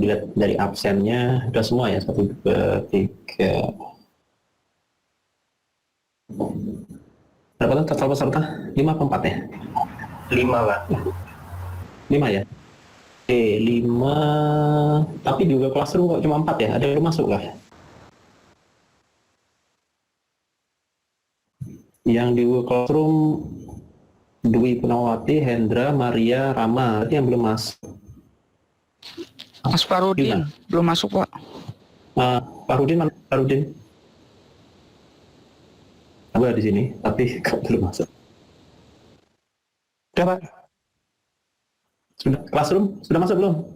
dilihat dari absennya udah semua ya, 1, 2, 3. Berapa tuh total peserta? 5 apa 4 ya? 5 Pak. 5 ya? Oke, 5. Tapi di Google Classroom kok cuma 4 ya? Ada yang masuk kah? Yang di Google Classroom Dwi Punawati, Hendra, Maria, Rama, itu yang belum masuk. Mas Farudin belum masuk Pak. Pak Rudin mana? Pak Rudin? Ada di sini, tapi kok belum masuk. Udah Pak. Sudah Classroom sudah masuk belum?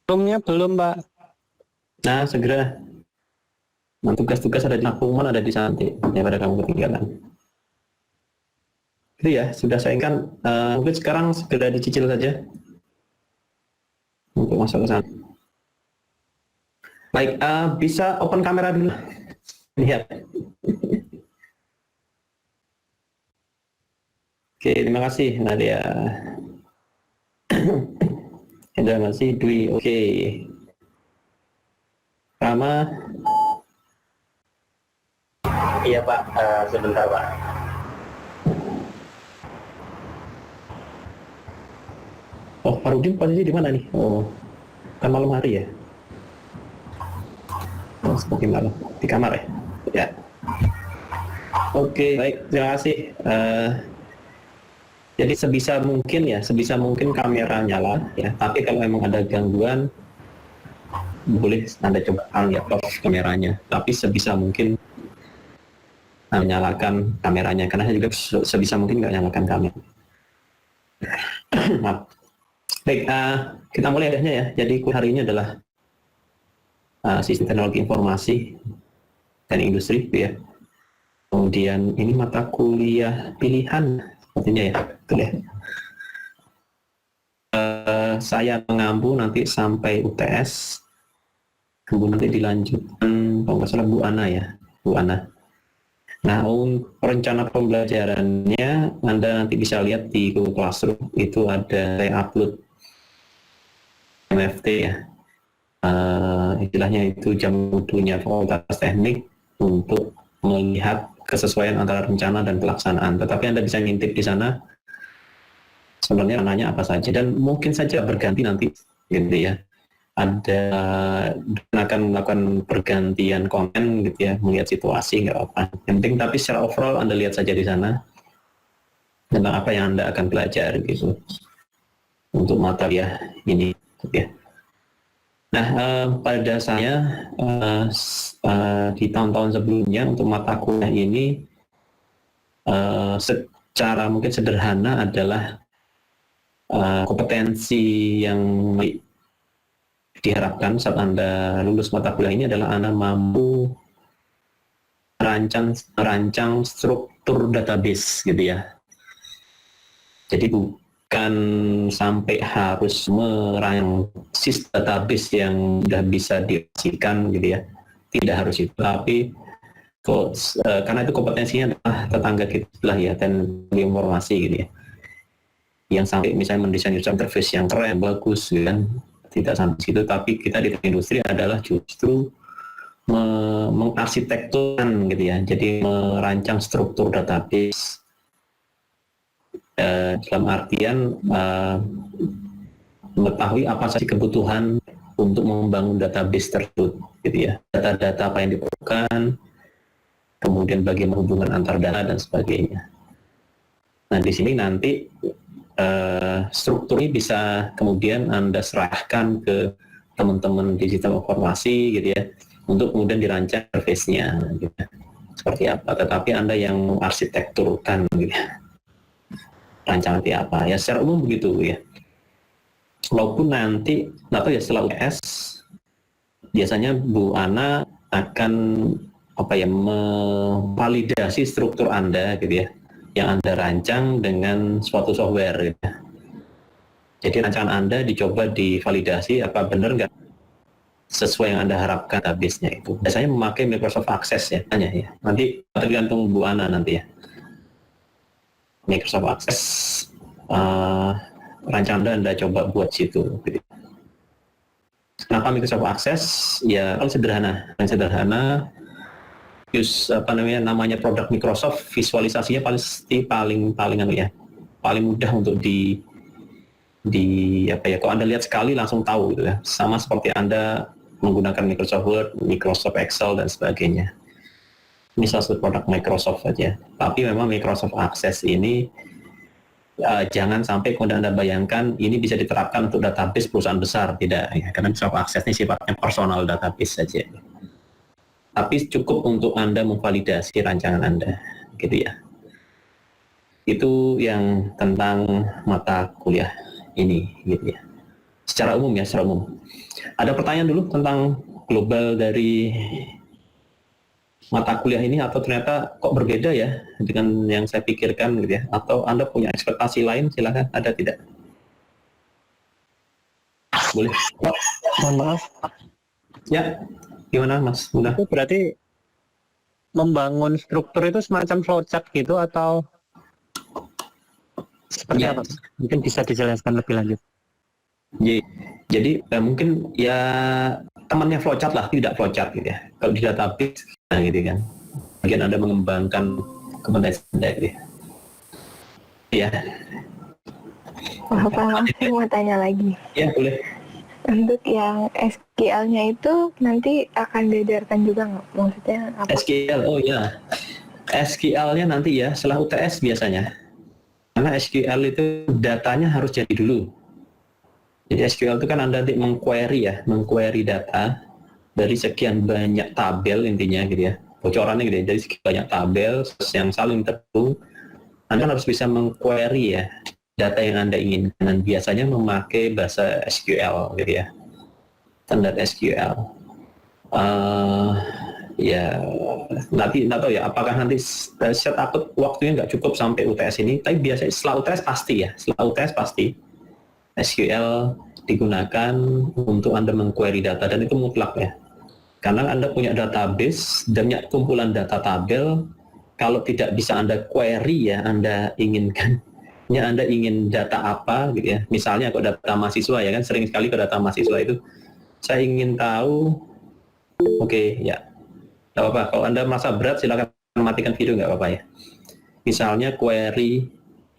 Roomnya belum Pak. Nah, segera. Nah, tugas-tugas ada di pengumuman, ada di sana nanti, daripada kamu ketinggalan. Itu ya, sudah saya ingatkan, mungkin sekarang segera dicicil saja untuk masuk ke sana. Baik, bisa open kamera dulu. Lihat. Oke, terima kasih Nadia. Terima kasih Dwi. Oke. Rama. Iya Pak, sebentar Pak. Oh, Farudin posisi di mana nih? Oh, kan malam hari ya? Oh, seperti malam. Di kamar ya? Ya. Oke, baik. Terima kasih. Jadi sebisa mungkin kamera nyala ya. Tapi kalau memang ada gangguan, boleh Anda coba lihat off kameranya. Tapi sebisa mungkin menyalakan kameranya, karena saya juga sebisa mungkin nggak nyalakan kamera. Maaf. Baik, kita mulai ya. Jadi hari ini adalah sistem teknologi informasi dan industri, ya. Kemudian ini mata kuliah pilihan, sepertinya ya, betul ya. Saya mengampu nanti sampai UTS, kemudian nanti dilanjutkan, kalau nggak salah Bu Ana ya, Bu Ana. Nah, rencana pembelajarannya Anda nanti bisa lihat di Google Classroom, itu ada saya upload MFT ya, istilahnya itu jam mutunya Fakultas Teknik untuk melihat kesesuaian antara rencana dan pelaksanaan. Tetapi Anda bisa ngintip di sana sebenarnya nanya apa saja, dan mungkin saja berganti nanti, gitu ya. Akan melakukan pergantian konten gitu ya, melihat situasi nggak apa. Yang penting tapi secara overall Anda lihat saja di sana tentang apa yang Anda akan belajar gitu untuk mata kuliah ini gitu ya. Nah, pada dasarnya di tahun-tahun sebelumnya untuk mata kuliah ini secara mungkin sederhana adalah kompetensi yang diharapkan saat Anda lulus mata kuliah ini adalah Anda mampu merancang struktur database gitu ya. Jadi bukan sampai harus merancang sistem database yang sudah bisa diaplikasikan gitu ya. Tidak harus itu, tapi karena itu kompetensinya adalah tetangga kita lah ya, teknologi informasi gitu ya. Yang sampai misalnya mendesain user interface yang keren, bagus gitu kan. Tidak sampai situ, tapi kita di industri adalah justru mengarsitekturkan gitu ya, jadi merancang struktur database dalam artian mengetahui apa saja kebutuhan untuk membangun database tersebut gitu ya, data-data apa yang diperlukan, kemudian bagaimana hubungan antar data dan sebagainya. Nah, di sini nanti struktur ini bisa kemudian Anda serahkan ke teman-teman di sistem informasi gitu ya, untuk kemudian dirancang interface-nya gitu, seperti apa. Tetapi Anda yang mengarsitekturkan gitu ya, rancangan seperti apa ya, secara umum begitu ya. Walaupun nanti atau ya setelah UTS biasanya Bu Ana akan memvalidasi struktur Anda gitu ya, yang Anda rancang dengan suatu software gitu. Jadi rancangan Anda dicoba divalidasi apa benar nggak sesuai yang Anda harapkan database-nya itu. Biasanya memakai Microsoft Access ya, tanya ya. Nanti tergantung Bu Ana nanti ya. Microsoft Access rancangan Anda coba buat situ gitu. Kenapa Microsoft Access? Ya paling sederhana. Namanya produk Microsoft, visualisasinya pasti paling mudah untuk kalau Anda lihat sekali langsung tahu gitu ya. Sama seperti Anda menggunakan Microsoft Word, Microsoft Excel dan sebagainya. Ini salah satu produk Microsoft saja. Tapi memang Microsoft Access ini jangan sampai kalau Anda bayangkan ini bisa diterapkan untuk database perusahaan besar, tidak ya, karena Microsoft Access ini sifatnya personal database saja. Tapi cukup untuk Anda memvalidasi rancangan Anda, gitu ya. Itu yang tentang mata kuliah ini, gitu ya. Secara umum. Ada pertanyaan dulu tentang global dari mata kuliah ini, atau ternyata kok berbeda ya dengan yang saya pikirkan, gitu ya. Atau Anda punya ekspektasi lain, silakan. Ada tidak? Boleh. Mohon maaf. Ya. Gimana Mas? Mudah. Itu berarti membangun struktur itu semacam flowchart gitu atau seperti Ya. apa? Mungkin bisa dijelaskan lebih lanjut. Jadi mungkin ya temannya flowchart lah, tidak flowchart gitu ya. Kalau di database gitu kan. Bagian Anda mengembangkan kompetensi Anda gitu ya. Ya. Wah, Pak, saya mau tanya lagi. Ya, boleh. Untuk yang SQL-nya itu nanti akan diajarkan juga nggak? Maksudnya apa? SQL, oh ya. SQL-nya nanti ya, setelah UTS biasanya. Karena SQL itu datanya harus jadi dulu. Jadi SQL itu kan Anda nanti mengquery data dari sekian banyak tabel intinya gitu ya. Bocorannya gitu ya, dari sekian banyak tabel yang saling terhubung. Anda harus bisa mengquery ya data yang Anda inginkan, dan biasanya memakai bahasa SQL gitu ya, standar SQL. Ya nanti nggak tahu ya apakah nanti saya takut waktunya nggak cukup sampai UTS ini, tapi biasanya setelah UTS pasti SQL digunakan untuk Anda mengquery data, dan itu mutlak ya, karena Anda punya database dan punya kumpulan data tabel. Kalau tidak bisa Anda query ya, Anda ingin data apa gitu ya. Misalnya kalau data mahasiswa ya kan, sering sekali kalau data mahasiswa itu saya ingin tahu, ya nggak apa-apa. Kalau Anda merasa berat silakan matikan video, nggak apa-apa ya. Misalnya query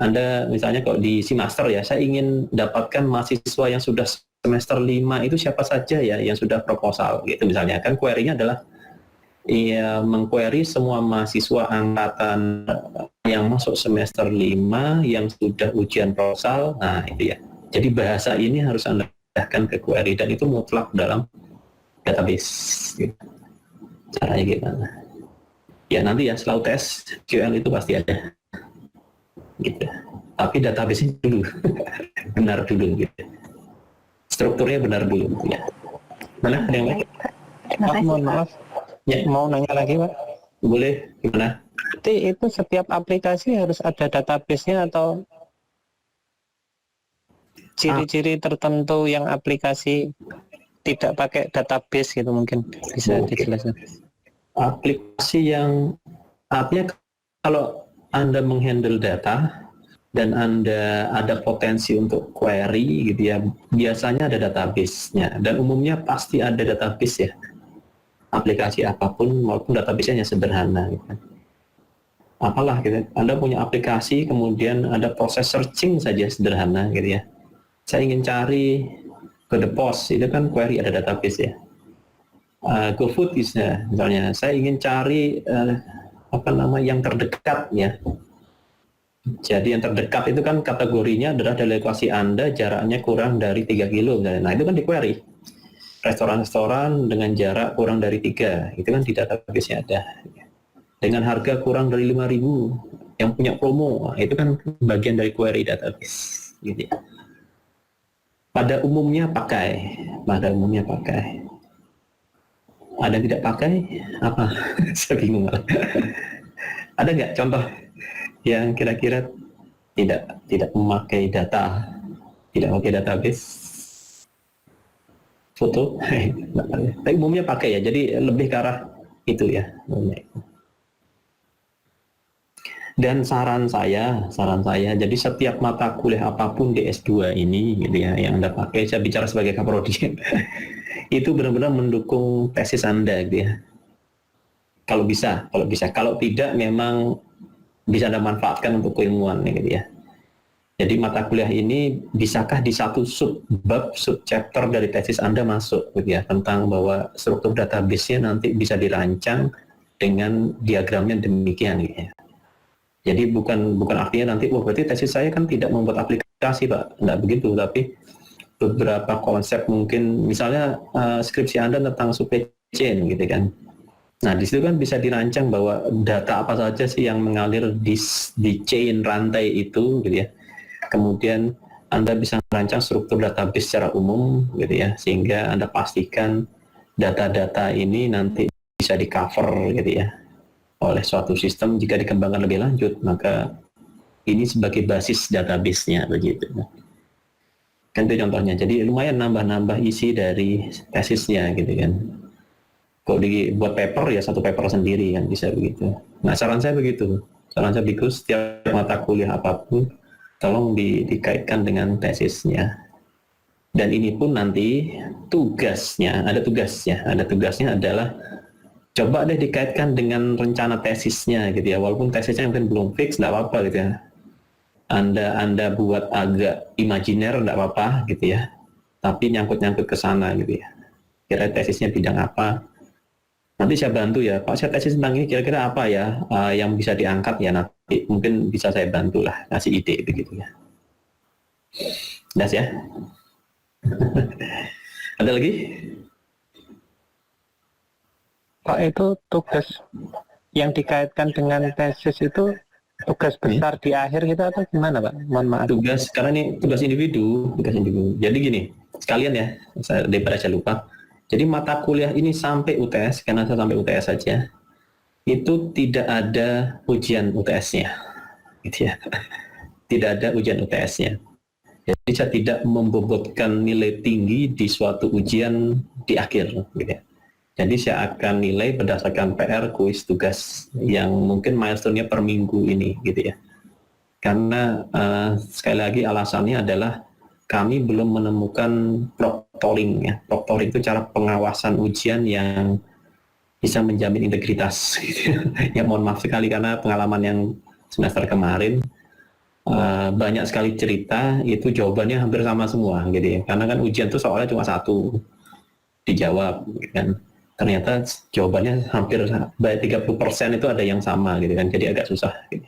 Anda, misalnya kalau di Simaster ya, saya ingin dapatkan mahasiswa yang sudah semester 5 itu siapa saja ya yang sudah proposal gitu misalnya, kan query-nya adalah mengquery semua mahasiswa angkatan yang masuk semester 5 yang sudah ujian proposal. Nah itu ya, jadi bahasa ini harus Anda pindahkan ke query, dan itu mutlak dalam database gitu. Caranya gimana ya, nanti ya setelah tes SQL itu pasti ada gitu, tapi database-nya dulu benar dulu gitu, strukturnya benar dulu ya. Mana ada yang lain? Terima kasih, Mohon Pak. maaf. Ya, Mau nanya lagi, Pak? boleh. Gimana? Berarti itu setiap aplikasi harus ada database-nya atau ciri-ciri tertentu yang aplikasi tidak pakai database gitu, mungkin bisa dijelaskan. Aplikasi yang artinya kalau Anda menghandle data dan Anda ada potensi untuk query gitu ya, biasanya ada database-nya, dan umumnya pasti ada database ya. Aplikasi apapun maupun database-nya sederhana gitu. Apalah gitu, Anda punya aplikasi kemudian ada proses searching saja sederhana gitu ya. Saya ingin cari ke The Post, itu kan query ada database ya. GoFood misalnya, saya ingin cari yang terdekat ya. Jadi yang terdekat itu kan kategorinya adalah dari lokasi Anda jaraknya kurang dari 3 kilo misalnya. Nah itu kan di query. Restoran-restoran dengan jarak kurang dari 3, itu kan di database-nya ada. Dengan harga kurang dari 5.000, yang punya promo, nah, itu kan bagian dari query database. Gitu ya. Pada umumnya pakai. Ada yang tidak pakai? Apa? Saya bingung. Ada nggak contoh yang kira-kira tidak memakai data, tidak memakai database? Foto, tapi umumnya pakai ya, jadi lebih ke arah itu ya. Dan saran saya, jadi setiap mata kuliah apapun di S2 ini, gitu ya, yang Anda pakai, saya bicara sebagai kaprodi, itu benar-benar mendukung tesis Anda gitu ya. Kalau bisa. Kalau tidak memang bisa Anda manfaatkan untuk keilmuan gitu ya. Jadi mata kuliah ini bisakah di satu subbab, subchapter dari tesis Anda masuk gitu ya, tentang bahwa struktur database-nya nanti bisa dirancang dengan diagramnya demikian gitu ya. Jadi bukan artinya nanti, berarti tesis saya kan tidak membuat aplikasi Pak, enggak begitu, tapi beberapa konsep mungkin, misalnya skripsi Anda tentang supply chain gitu kan. Nah di situ kan bisa dirancang bahwa data apa saja sih yang mengalir di chain rantai itu gitu ya. Kemudian Anda bisa merancang struktur database secara umum gitu ya, sehingga Anda pastikan data-data ini nanti bisa di cover gitu ya oleh suatu sistem. Jika dikembangkan lebih lanjut, maka ini sebagai basis database-nya begitu. Kan itu contohnya. Jadi lumayan nambah-nambah isi dari tesisnya gitu kan. Kalau dibuat paper ya satu paper sendiri kan bisa begitu. Nah saran saya begitu. Saran saya begitu, setiap mata kuliah apapun tolong dikaitkan dengan tesisnya. Dan ini pun nanti tugasnya adalah coba deh dikaitkan dengan rencana tesisnya gitu ya. Walaupun tesisnya mungkin belum fix, nggak apa-apa gitu ya. Anda buat agak imajiner, nggak apa-apa gitu ya. Tapi nyangkut ke sana gitu ya. Kira tesisnya bidang apa? Nanti saya bantu ya, Pak, saya tesis tentang ini kira-kira apa ya yang bisa diangkat ya, nanti mungkin bisa saya bantu lah, kasih ide begitu ya. Das ya. Ada lagi? Pak, itu tugas yang dikaitkan dengan tesis itu tugas besar di akhir gitu atau gimana Pak? Mohon maaf. Tugas, karena ini tugas individu. Jadi gini, sekalian ya, daripada saya lupa. Jadi mata kuliah ini sampai UTS, karena saya sampai UTS saja, itu tidak ada ujian UTS-nya, gitu ya. Tidak ada ujian UTS-nya. Jadi saya tidak membobotkan nilai tinggi di suatu ujian di akhir, gitu ya. Jadi saya akan nilai berdasarkan PR, kuis, tugas yang mungkin milestone-nya per minggu ini, gitu ya. Karena sekali lagi alasannya adalah kami belum menemukan proctoring ya. Proctoring itu cara pengawasan ujian yang bisa menjamin integritas. Gitu. Ya mohon maaf sekali karena pengalaman yang semester kemarin banyak sekali cerita itu jawabannya hampir sama semua gitu ya. Karena kan ujian itu soalnya cuma satu dijawab gitu kan. Ternyata jawabannya hampir 30% itu ada yang sama gitu kan. Jadi agak susah gitu.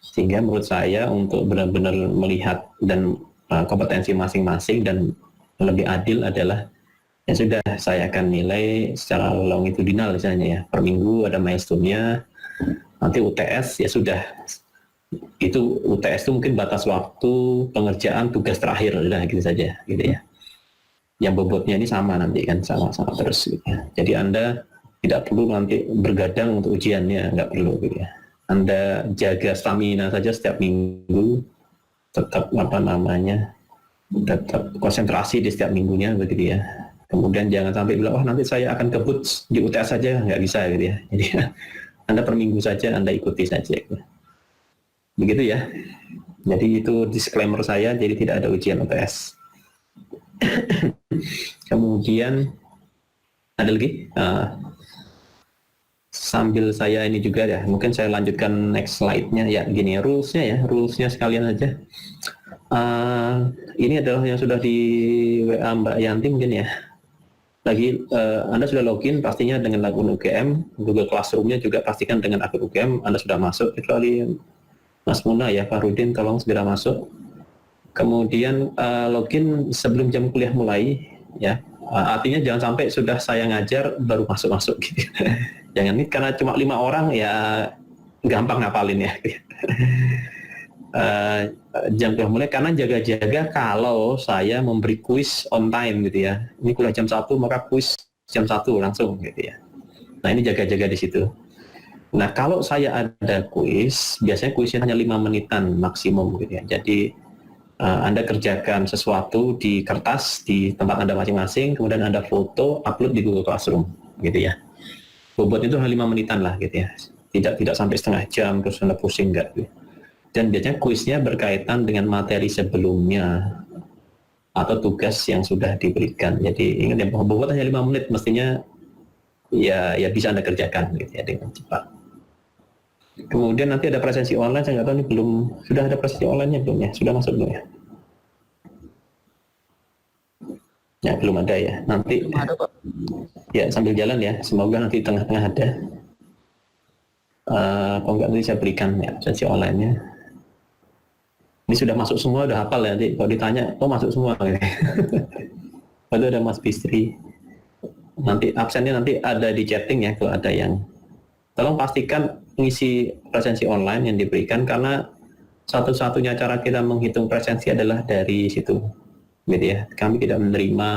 Sehingga menurut saya untuk benar-benar melihat dan kompetensi masing-masing dan lebih adil adalah ya sudah, saya akan nilai secara longitudinal misalnya ya, per minggu ada milestone-nya. Nanti UTS ya sudah, itu UTS itu mungkin batas waktu pengerjaan tugas terakhir udah gitu saja gitu ya. Yang bobotnya ini sama nanti kan, sama-sama terus gitu ya. Jadi Anda tidak perlu nanti bergadang untuk ujiannya, nggak perlu gitu ya. Anda jaga stamina saja setiap minggu, tetap tetap konsentrasi di setiap minggunya begitu ya. Kemudian jangan sampai bilang, nanti saya akan kebut di UTS saja, nggak bisa gitu ya. Jadi Anda per minggu saja Anda ikuti saja gitu. Begitu ya. Jadi itu disclaimer saya, jadi tidak ada ujian UTS. Kemudian ada lagi sambil saya ini juga ya, mungkin saya lanjutkan next slide-nya ya. Gini rulesnya sekalian aja. Ini adalah yang sudah di WA Mbak Yanti mungkin ya. Lagi Anda sudah login pastinya dengan akun UGM, Google Classroom-nya juga pastikan dengan akun UGM Anda sudah masuk, kecuali Mas Muna ya, Pak Rudin tolong segera masuk. Kemudian login sebelum jam kuliah mulai ya. Artinya jangan sampai sudah saya ngajar baru masuk gitu. Jangan nih, karena cuma 5 orang ya gampang ngapalin ya. Jam kuliah mulai, karena jaga-jaga kalau saya memberi kuis on time gitu ya. Ini kuliah jam 1 maka kuis jam 1 langsung gitu ya. Nah ini jaga-jaga di situ. Nah kalau saya ada kuis, biasanya kuisnya hanya 5 menitan maksimum gitu ya. Jadi Anda kerjakan sesuatu di kertas di tempat Anda masing-masing, kemudian Anda foto, upload di Google Classroom gitu ya. Bobot itu hanya 5 menitan lah gitu ya. Tidak sampai setengah jam terus Anda pusing enggak gitu. Dan biasanya kuisnya berkaitan dengan materi sebelumnya atau tugas yang sudah diberikan. Jadi ingat ya, bobot hanya 5 menit, mestinya ya bisa Anda kerjakan gitu ya dengan cepat. Kemudian nanti ada presensi online, saya nggak tahu ini sudah ada presensi online-nya belum ya? Sudah masuk belum ya? Ya belum ada ya. Nanti Belum ada, Pak. ya sambil jalan ya, semoga nanti tengah-tengah ada. Kalau nggak nanti saya berikan ya presensi online-nya. Ini sudah masuk semua, udah hafal ya, nanti kalau ditanya, masuk semua. Itu ada Mas Bistri. Nanti absennya nanti ada di chatting ya, kalau ada yang. Tolong pastikan ngisi presensi online yang diberikan, karena satu-satunya cara kita menghitung presensi adalah dari situ. Gitu ya. Kami tidak menerima,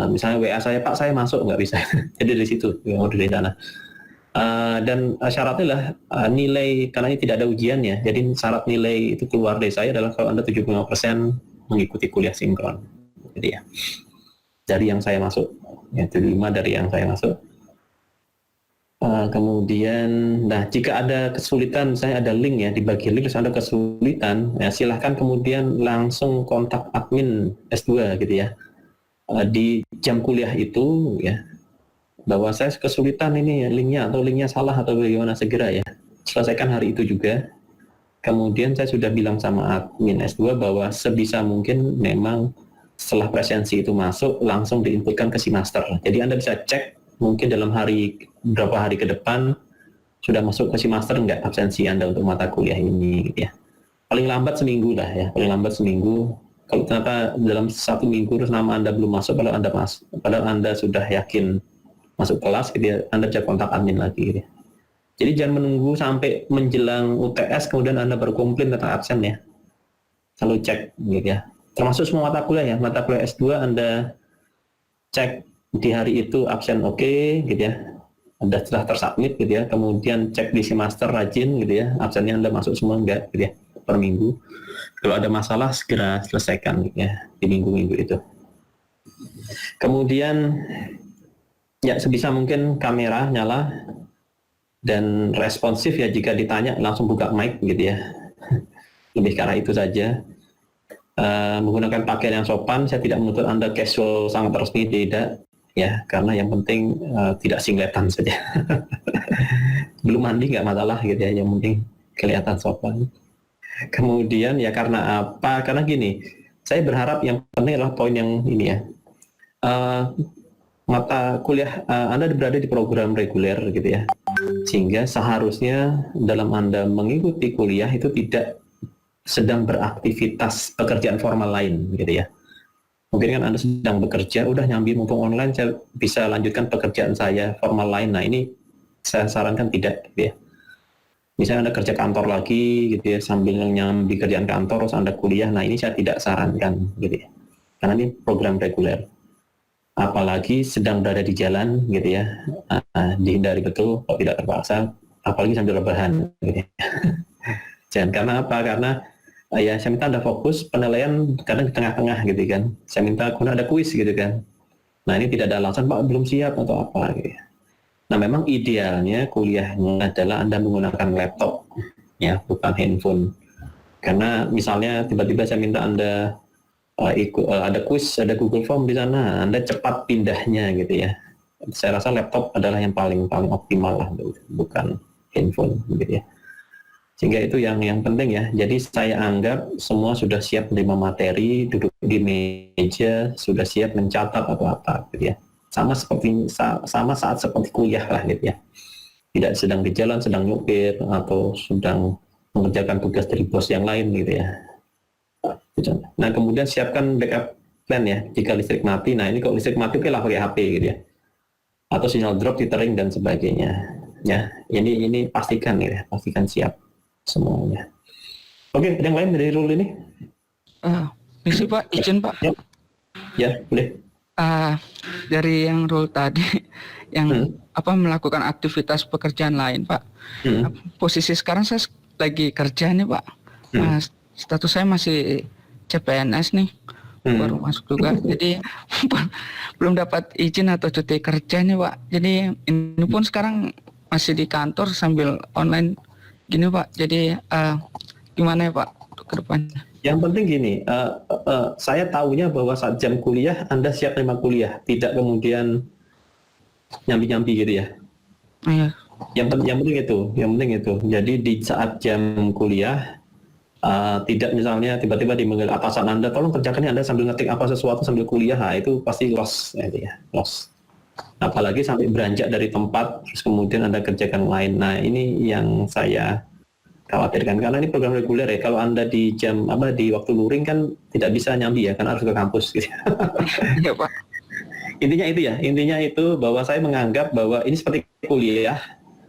misalnya WA saya, Pak saya masuk, nggak bisa. Jadi dari situ, mau dari sana. Dan syaratnya lah nilai, karena ini tidak ada ujian ya, jadi syarat nilai itu keluar dari saya adalah kalau Anda 75% mengikuti kuliah sinkron. Jadi ya, dari yang saya masuk, ya 75 dari yang saya masuk. Kemudian, nah jika ada kesulitan, misalnya ada link ya, dibagi link terus ada kesulitan, ya silahkan kemudian langsung kontak admin S2 gitu ya, di jam kuliah itu ya, bahwa saya kesulitan ini ya, linknya salah atau bagaimana, segera ya selesaikan hari itu juga. Kemudian saya sudah bilang sama admin S2 bahwa sebisa mungkin memang setelah presensi itu masuk langsung diinputkan ke si master. Jadi Anda bisa cek mungkin dalam beberapa hari ke depan sudah masuk ke si master enggak absensi Anda untuk mata kuliah ini gitu ya. Paling lambat seminggu lah ya, paling lambat seminggu. Kalau ternyata dalam 1 minggu terus nama Anda belum masuk, padahal Anda sudah yakin masuk kelas gitu ya, Anda bisa kontak admin lagi gitu ya. Jadi jangan menunggu sampai menjelang UTS kemudian Anda baru komplain tentang absen ya. Selalu cek gitu ya. Termasuk semua mata kuliah ya, mata kuliah S2 Anda cek di hari itu absen oke, gitu ya. Anda setelah tersubmit gitu ya, kemudian cek di si master rajin gitu ya, absennya Anda masuk semua enggak gitu ya, per minggu. Kalau ada masalah segera selesaikan gitu ya, di minggu-minggu itu. Kemudian ya sebisa mungkin kamera nyala dan responsif ya, jika ditanya langsung buka mic gitu ya. Lebih ke arah itu saja. Menggunakan pakaian yang sopan, saya tidak menuntut Anda casual sangat resmi, tidak ya, karena yang penting tidak singletan saja. Belum mandi nggak masalah gitu ya, yang penting kelihatan sopan. Kemudian ya karena apa? Karena gini, saya berharap yang penting adalah poin yang ini ya. Mata kuliah Anda berada di program reguler gitu ya, sehingga seharusnya dalam Anda mengikuti kuliah itu tidak sedang beraktivitas pekerjaan formal lain gitu ya. Mungkin kan Anda sedang bekerja, udah nyambi mumpung online saya bisa lanjutkan pekerjaan saya formal lain. Nah ini saya sarankan tidak gitu ya. Misalnya Anda kerja kantor lagi gitu ya, sambil nyambi kerjaan kantor terus Anda kuliah, nah ini saya tidak sarankan gitu ya, karena ini program reguler. Apalagi sedang berada di jalan gitu ya, dihindari betul kalau tidak terpaksa, apalagi sambil rebahan gitu ya. Jangan, karena apa? Karena ya saya minta Anda fokus, penilaian kadang di tengah-tengah gitu kan, saya minta kemudian ada kuis gitu kan. Nah ini tidak ada alasan Pak belum siap atau apa gitu ya. Nah memang idealnya kuliahnya adalah Anda menggunakan laptop ya, bukan handphone. Karena misalnya tiba-tiba saya minta Anda ada kuis, ada Google Form di sana, Anda cepat pindahnya gitu ya. Saya rasa laptop adalah yang paling optimal lah, bukan handphone gitu ya. Sehingga itu yang penting ya. Jadi saya anggap semua sudah siap menerima materi, duduk di meja, sudah siap mencatat atau apa gitu ya. Sama saat seperti kuliah lah gitu ya. Tidak sedang di jalan, sedang nyupir atau sedang mengerjakan tugas dari bos yang lain gitu ya. Nah kemudian siapkan backup plan ya, jika listrik mati. Nah ini kalau listrik mati oke lah pakai HP gitu ya, atau sinyal drop, tethering dan sebagainya ya. Ini pastikan ya, pastikan siap semuanya. Oke, ada yang lain dari rule ini? Misi Pak, izin Pak. Ya boleh. Dari yang rule tadi, yang melakukan aktivitas pekerjaan lain Pak. Posisi sekarang saya lagi kerja nih Pak. Status saya masih CPNS nih, baru masuk juga. Jadi belum dapat izin atau cuti kerja nih Pak. Jadi ini pun sekarang masih di kantor sambil online gini Pak. Jadi gimana ya Pak untuk ke depannya? Yang penting gini, saya tahunya bahwa saat jam kuliah Anda siap terima kuliah, tidak kemudian nyambi-nyambi gitu ya. Iya. Yang penting itu. Jadi di saat jam kuliah tidak misalnya tiba-tiba dipanggil atasan Anda, tolong kerjakan Anda sambil ngetik apa sesuatu sambil kuliah, itu pasti loss, gitu ya, loss. Apalagi sampai beranjak dari tempat, terus kemudian Anda kerjakan lain. Nah ini yang saya khawatirkan karena ini program reguler ya. Kalau Anda di jam di waktu luring kan tidak bisa nyambi ya, kan harus ke kampus. Gitu. Iya Pak. Intinya itu bahwa saya menganggap bahwa ini seperti kuliah.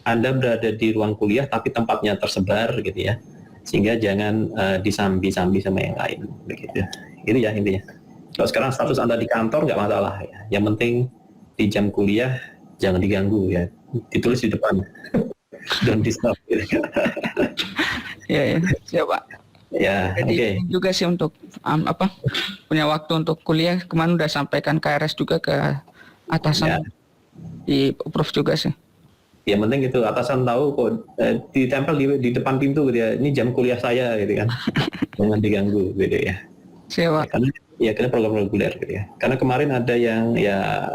Anda berada di ruang kuliah tapi tempatnya tersebar gitu ya. Sehingga jangan disambi-sambi sama yang lain begitu. Itu ya intinya. Kalau sekarang status Anda di kantor nggak masalah ya. Yang penting di jam kuliah jangan diganggu ya. Ditulis di depan. Don't disturb. Gitu. Ya, siap Pak. Ya, Jadi juga sih untuk punya waktu untuk kuliah, kemarin udah sampaikan KRS juga ke atasan, di approve juga sih. Yang penting itu atasan tahu kok ditempel di depan pintu gitu ya. Ini jam kuliah saya gitu kan. Jangan diganggu gitu ya. Siap. Karena program reguler gitu ya. Karena kemarin ada yang ya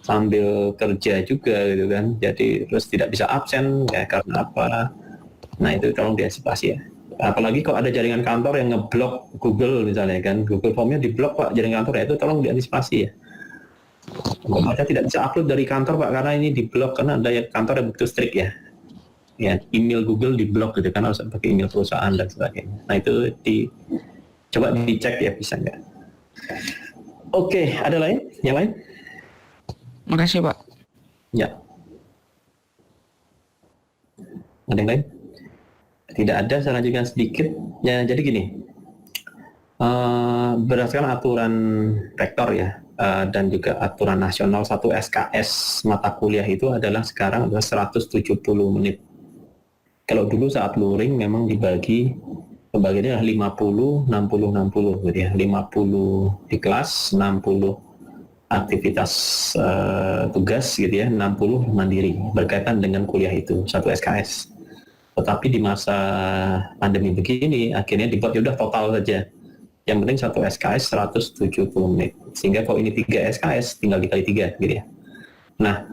sambil kerja juga gitu kan. Jadi terus tidak bisa absen ya karena apa? Nah itu tolong diantisipasi ya. Apalagi kalau ada jaringan kantor yang ngeblok Google misalnya kan. Google Formnya diblok Pak jaringan kantor ya, itu tolong diantisipasi ya. Ada tidak bisa upload dari kantor Pak karena ini diblok karena ada kantor yang begitu strict ya. Ya, email Google diblok gitu kan harus pakai email perusahaan dan sebagainya. Nah itu coba dicek ya bisa nggak. Oke, ada lain? Yang lain? Makasih Pak. Ya. Ada yang lain? Tidak ada, saya lanjutkan sedikit. Ya, jadi gini. Berdasarkan aturan rektor ya, dan juga aturan nasional 1 SKS mata kuliah itu adalah sekarang 170 menit. Kalau dulu saat luring memang dibagi pembagiannya 50, 60, 60 gitu ya. 50 di kelas, 60 aktivitas tugas gitu ya, 60 mandiri berkaitan dengan kuliah itu 1 SKS. Tetapi di masa pandemi begini akhirnya dibuat udah total saja. Yang penting 1 SKS 170 menit. Sehingga kalau ini 3 SKS tinggal dikali 3 gitu ya. Nah,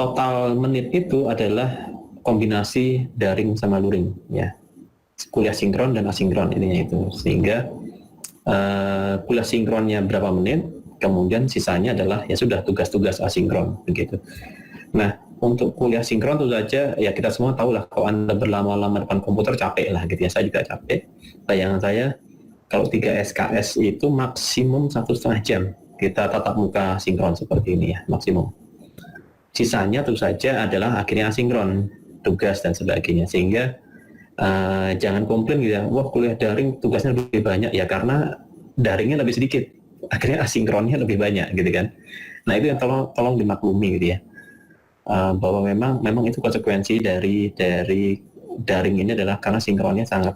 total menit itu adalah kombinasi daring sama luring ya. Kuliah sinkron dan asinkron intinya itu. Sehingga kuliah sinkronnya berapa menit, kemudian sisanya adalah ya sudah tugas-tugas asinkron begitu. Nah, untuk kuliah sinkron itu saja ya kita semua tahu lah kalau Anda berlama-lama depan komputer capek lah gitu ya. Saya juga capek. Bayangan saya kalau 3 SKS itu maksimum 1,5 jam kita tatap muka sinkron seperti ini ya, maksimum. Sisanya tentu saja adalah akhirnya asinkron, tugas dan sebagainya. Sehingga jangan komplain gitu ya, wah kuliah daring tugasnya lebih banyak ya karena daringnya lebih sedikit, akhirnya asinkronnya lebih banyak gitu kan. Nah itu yang tolong dimaklumi gitu ya, bahwa memang itu konsekuensi dari daring ini adalah karena sinkronnya sangat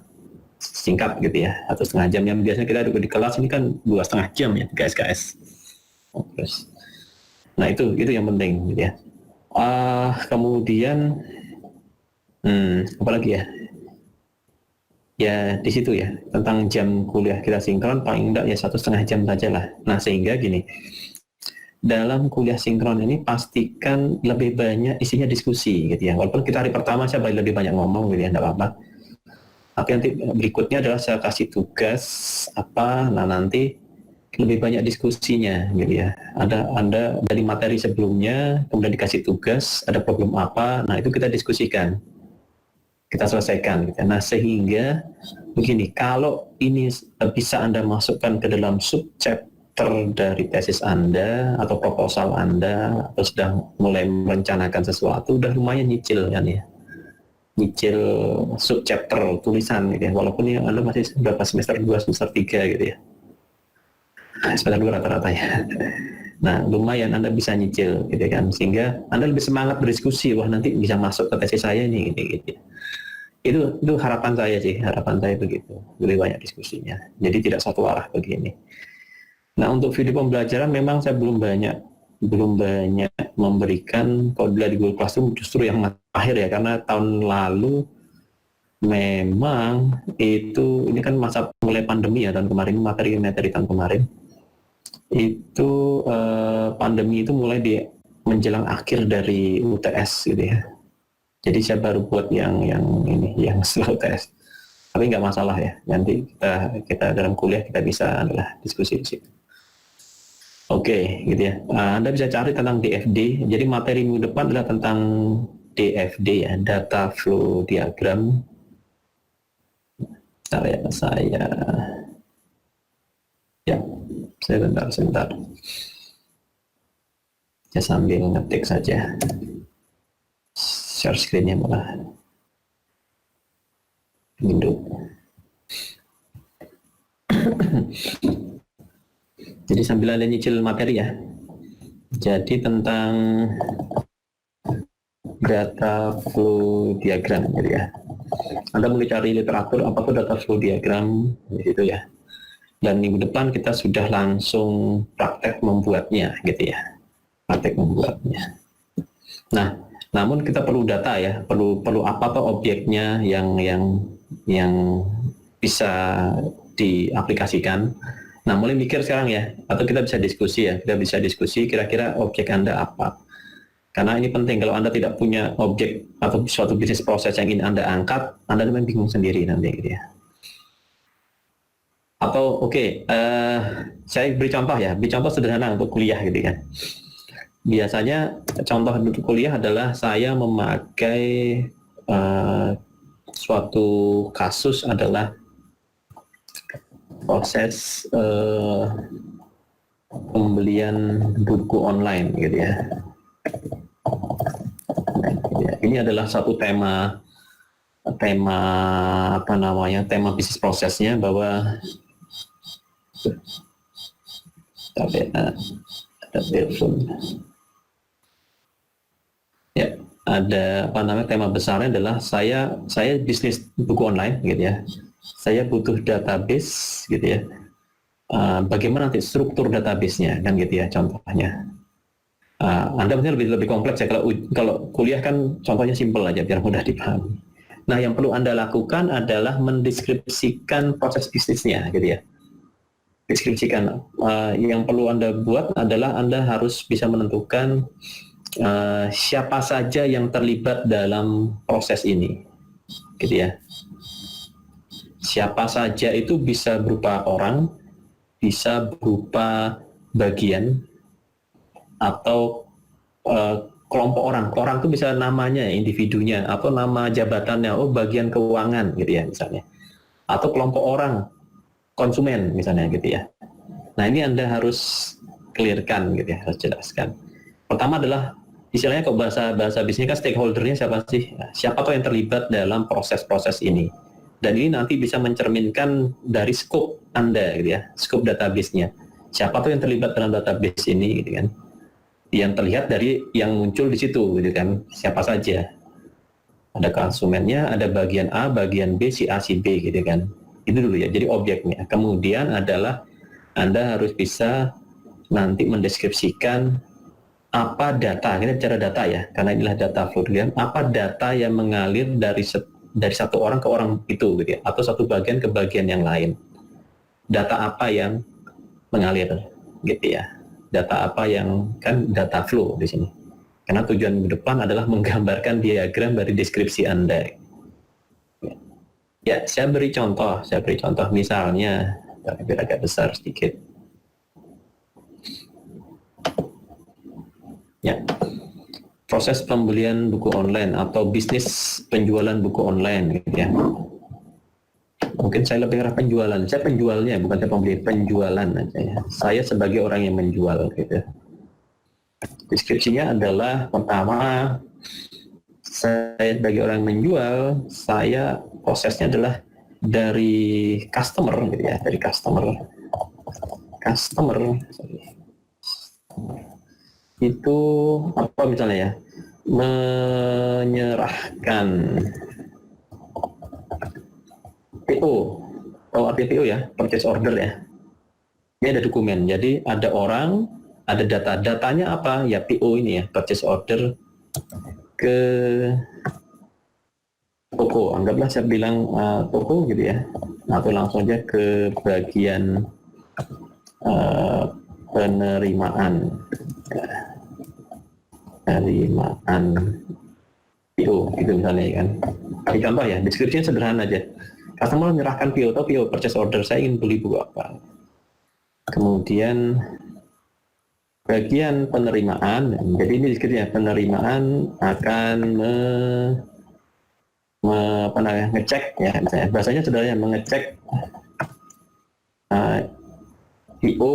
singkat gitu ya, 1,5 jam. Yang biasanya kita duduk di kelas ini kan 2,5 jam ya 3 SKS. Terus, nah itu yang penting gitu ya. Kemudian apa lagi ya? Ya di situ ya tentang jam kuliah kita sinkron paling enggak ya 1,5 jam saja lah. Nah sehingga gini, dalam kuliah sinkron ini pastikan lebih banyak isinya diskusi gitu ya. Walaupun kita hari pertama saya lebih banyak ngomong gitu ya, enggak apa-apa. Tapi nanti berikutnya adalah saya kasih tugas nah nanti lebih banyak diskusinya gitu ya. Anda dari materi sebelumnya, kemudian dikasih tugas, ada problem apa, nah itu kita diskusikan, kita selesaikan gitu ya. Nah sehingga begini, kalau ini bisa Anda masukkan ke dalam subchapter dari tesis Anda atau proposal Anda atau sedang mulai merencanakan sesuatu, udah lumayan nyicil kan ya. Nyicil subchapter tulisan gitu ya, walaupun ya Anda masih berapa semester 2, semester 3 gitu ya, semester 2 rata-rata ya. Nah lumayan Anda bisa nyicil gitu kan, sehingga Anda lebih semangat berdiskusi, wah nanti bisa masuk ke tesis saya nih gitu. Itu harapan saya sih, harapan saya begitu, lebih banyak diskusinya, jadi tidak satu arah begini. Nah untuk video pembelajaran memang saya belum banyak memberikan. Kalau di Google Classroom justru yang akhir ya, karena tahun lalu memang itu ini kan masa mulai pandemi ya tahun kemarin, materi-materi tahun kemarin itu pandemi itu mulai di menjelang akhir dari UTS gitu ya. Jadi saya baru buat yang ini yang setelah UTS. Tapi nggak masalah ya. Nanti kita dalam kuliah kita bisa adalah diskusi di situ. Oke, gitu ya. Anda bisa cari tentang DFD. Jadi materi minggu depan adalah tentang DFD ya, data flow diagram. Saya sebentar. Saya sambil ngetik saja. Share screen-nya malah window. Jadi sambil Anda nyicil materi ya. Jadi tentang data flow diagram gitu ya. Anda mulai cari literatur apa itu data flow diagram gitu ya. Dan minggu depan kita sudah langsung praktek membuatnya gitu ya. Praktek membuatnya. Nah, namun kita perlu data ya, perlu apa tuh objeknya yang bisa diaplikasikan. Nah, mulai mikir sekarang ya, atau kita bisa diskusi ya, kira-kira objek Anda apa. Karena ini penting, kalau Anda tidak punya objek atau suatu bisnis proses yang ingin Anda angkat, Anda memang bingung sendiri nanti gitu ya. Atau saya beri contoh sederhana untuk kuliah gitu kan. Biasanya contoh untuk kuliah adalah saya memakai suatu kasus adalah proses pembelian buku online gitu ya. Ini adalah satu tema bisnis prosesnya bahwa ada telepon. Ya, ada tema besarnya adalah saya bisnis buku online gitu ya. Saya butuh database gitu ya. Bagaimana nanti struktur database-nya kan gitu ya contohnya. Anda mungkin lebih kompleks ya. Kalau kuliah kan contohnya simpel aja biar mudah dipahami. Nah, yang perlu Anda lakukan adalah mendeskripsikan proses bisnisnya gitu ya. Deskripsikan. Yang perlu Anda buat adalah Anda harus bisa menentukan siapa saja yang terlibat dalam proses ini gitu ya. Siapa saja itu bisa berupa orang, bisa berupa bagian, atau kelompok orang. Orang itu bisa namanya, individunya, atau nama jabatannya, bagian keuangan gitu ya misalnya. Atau kelompok orang, konsumen misalnya gitu ya. Nah, ini Anda harus clearkan gitu ya, harus jelaskan. Pertama adalah istilahnya kok bahasa bisnis kan stakeholder-nya siapa sih? Siapa tuh yang terlibat dalam proses-proses ini? Dan ini nanti bisa mencerminkan dari scope Anda gitu ya, scope database-nya. Siapa tuh yang terlibat dalam database ini gitu kan? Yang terlihat dari yang muncul di situ gitu kan, siapa saja. Ada konsumennya, ada bagian A, bagian B, si A, si B gitu kan. Itu dulu ya, jadi objeknya. Kemudian adalah Anda harus bisa nanti mendeskripsikan apa data, kita bicara data ya, karena inilah data flow diagram, apa data yang mengalir dari satu orang ke orang itu gitu ya, atau satu bagian ke bagian yang lain. Data apa yang mengalir gitu ya. Data apa yang kan data flow di sini. Karena tujuan minggu depan adalah menggambarkan diagram dari deskripsi Anda. Ya, saya beri contoh misalnya, biar agak besar sedikit. Ya, proses pembelian buku online atau bisnis penjualan buku online gitu ya. Mungkin saya lebih arah penjualan. Saya penjualnya, bukan saya pembeli, penjualan aja ya. Saya sebagai orang yang menjual gitu. Deskripsinya adalah pertama, saya sebagai orang yang menjual, saya prosesnya adalah dari customer gitu ya, dari customer itu apa misalnya ya, menyerahkan PO, arti PO ya, purchase order ya. Ini ada dokumen, jadi ada orang, ada datanya apa ya, PO ini ya, purchase order ke toko, anggaplah saya bilang toko gitu ya, atau langsung aja ke bagian penerimaan, penerimaan PO gitu misalnya kan. Bagi contoh ya, deskripsinya sederhana aja. Customer menyerahkan PO atau PO purchase order, saya ingin beli buku apa. Kemudian bagian penerimaan, jadi ini deskripsinya, penerimaan akan ngecek ya, misalnya bahasanya sederhana, mengecek PO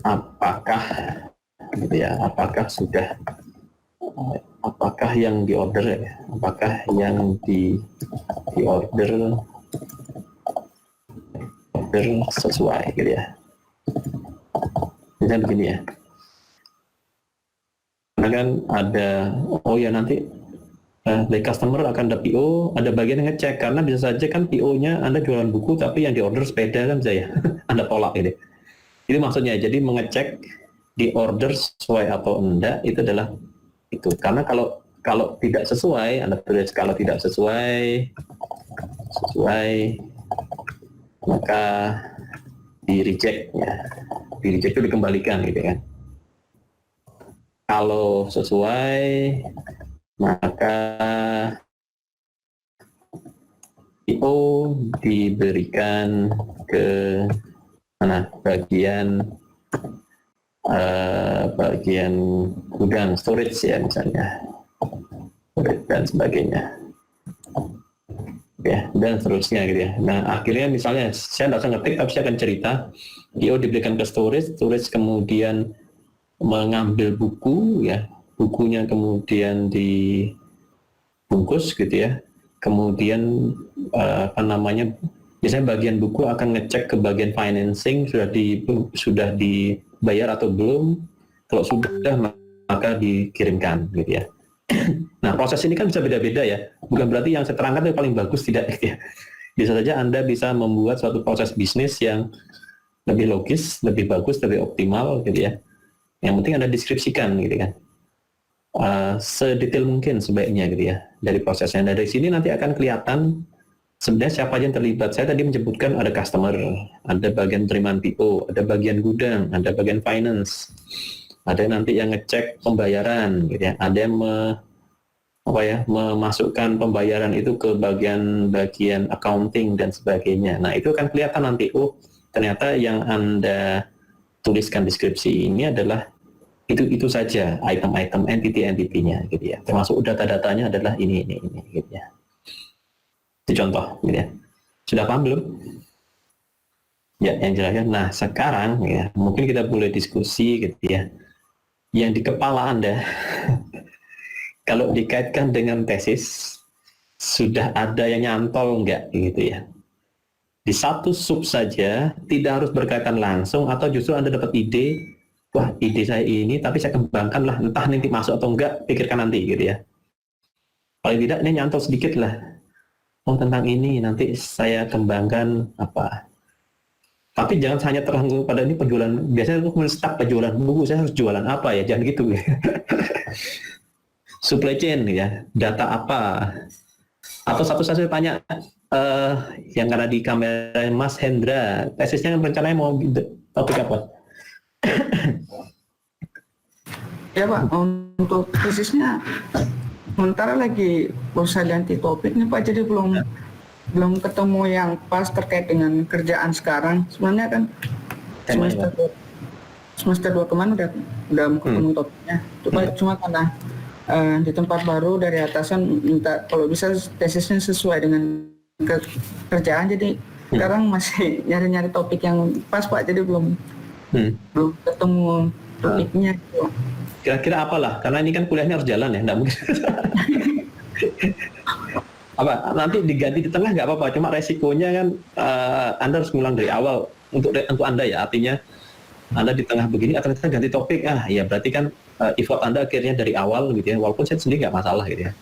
apakah gitu ya, apakah yang diorder ya, apakah yang diorder sesuai gitu ya. Misalnya begini ya, karena kan ada, oh ya nanti dari customer akan ada PO, ada bagian yang ngecek, karena bisa saja kan PO-nya Anda jualan buku tapi yang diorder sepeda kan saya Anda tolak gitu. Itu maksudnya, jadi mengecek di order sesuai atau enggak itu adalah itu. Karena kalau tidak sesuai, Anda tulis kalau tidak sesuai maka di reject ya. Di reject itu dikembalikan gitu kan. Kalau sesuai maka PO diberikan ke mana, bagian gudang storage ya misalnya, dan sebagainya ya, dan seterusnya gitu ya. Nah akhirnya misalnya saya tidak usah ngetik tapi saya akan cerita, PO diberikan ke storage kemudian mengambil buku ya, bukunya kemudian dibungkus gitu ya, kemudian biasanya bagian buku akan ngecek ke bagian financing sudah dibayar atau belum. Kalau sudah maka dikirimkan gitu ya. Nah proses ini kan bisa beda-beda ya, bukan berarti yang saya terangkan itu paling bagus, tidak gitu ya. Bisa saja Anda bisa membuat suatu proses bisnis yang lebih logis, lebih bagus, lebih optimal gitu ya. Yang penting Anda deskripsikan gitu kan, sedetail mungkin sebaiknya gitu ya dari prosesnya. Dari sini nanti akan kelihatan sebenarnya siapa aja yang terlibat. Saya tadi menyebutkan ada customer, ada bagian penerimaan PO, ada bagian gudang, ada bagian finance, ada nanti yang ngecek pembayaran gitu ya, ada yang memasukkan pembayaran itu ke bagian accounting dan sebagainya. Nah itu akan kelihatan nanti, oh ternyata yang Anda tuliskan deskripsi ini adalah itu saja item-item entity-entity-nya gitu ya, termasuk data-datanya adalah ini gitu ya. Itu contoh gitu ya. Sudah paham belum? Ya, yang jelaskan. Nah sekarang ya mungkin kita boleh diskusi gitu ya, yang di kepala Anda kalau dikaitkan dengan tesis sudah ada yang nyantol enggak gitu ya, di satu sub saja, tidak harus berkaitan langsung, atau justru Anda dapat ide, wah ide saya ini tapi saya kembangkan lah, entah nanti masuk atau enggak, pikirkan nanti gitu ya. Paling tidak ini nyantol sedikit lah, oh tentang ini nanti saya kembangkan apa. Tapi jangan hanya teranggung pada ini penjualan, biasanya untuk menstart penjualan buku, saya harus jualan apa ya, jangan gitu. Supply chain ya, data apa, atau satu saya tanya, yang karena di kamera Mas Hendra, tesisnya rencananya mau topik apa? Ya Pak, untuk tesisnya sementara lagi berusaha ganti topik nih Pak, jadi belum ketemu yang pas terkait dengan kerjaan sekarang. Sebenarnya kan semester 2 kemarin udah mau ketemu topiknya. Cuma karena di tempat baru dari atasan minta kalau bisa tesisnya sesuai dengan kerjaan, jadi sekarang masih nyari-nyari topik yang pas Pak, jadi belum ketemu topiknya. Kira-kira apalah, karena ini kan kuliahnya harus jalan ya, nggak mungkin. Apa nanti diganti di tengah nggak apa-apa, cuma resikonya kan Anda harus ngulang dari awal untuk Anda ya, artinya Anda di tengah begini atau kita ganti topik, ya berarti kan effort Anda akhirnya dari awal gitu ya, walaupun saya sendiri nggak masalah gitu ya.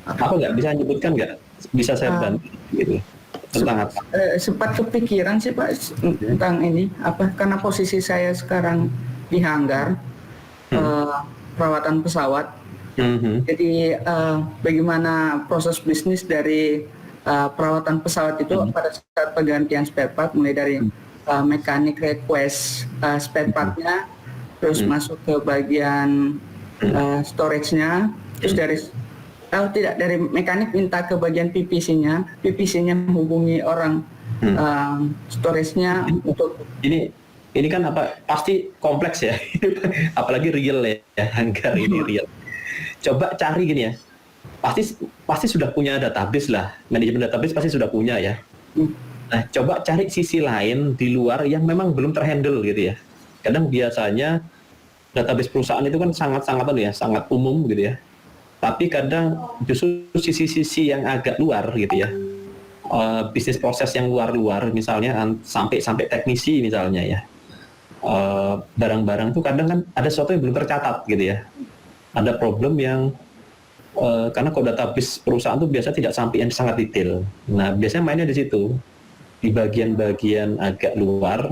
Apa nggak bisa nyebutkan, nggak bisa saya bantu gitu tentang apa? Sempat kepikiran sih Pak tentang ini apa, karena posisi saya sekarang di hanggar perawatan pesawat, Jadi bagaimana proses bisnis dari perawatan pesawat itu pada saat pergantian spare part, mulai dari mekanik request spare partnya, terus masuk ke bagian storage-nya, terus dari mekanik minta ke bagian PPC-nya menghubungi orang storage-nya untuk ini kan pasti kompleks ya. Apalagi real ya, Hanggar ini real. Coba cari gini ya. Pasti sudah punya database lah. Manajemen database pasti sudah punya ya. Nah, coba cari sisi lain di luar yang memang belum terhandle gitu ya. Kadang biasanya database perusahaan itu kan sangat umum gitu ya. Tapi kadang justru sisi-sisi yang agak luar gitu ya. Bisnis proses yang luar misalnya sampai teknisi misalnya ya. Barang-barang tuh kadang kan ada sesuatu yang belum tercatat gitu ya. Ada problem yang karena kalau database perusahaan tuh biasa tidak sampai yang sangat detail. Nah, biasanya mainnya di situ, di bagian-bagian agak luar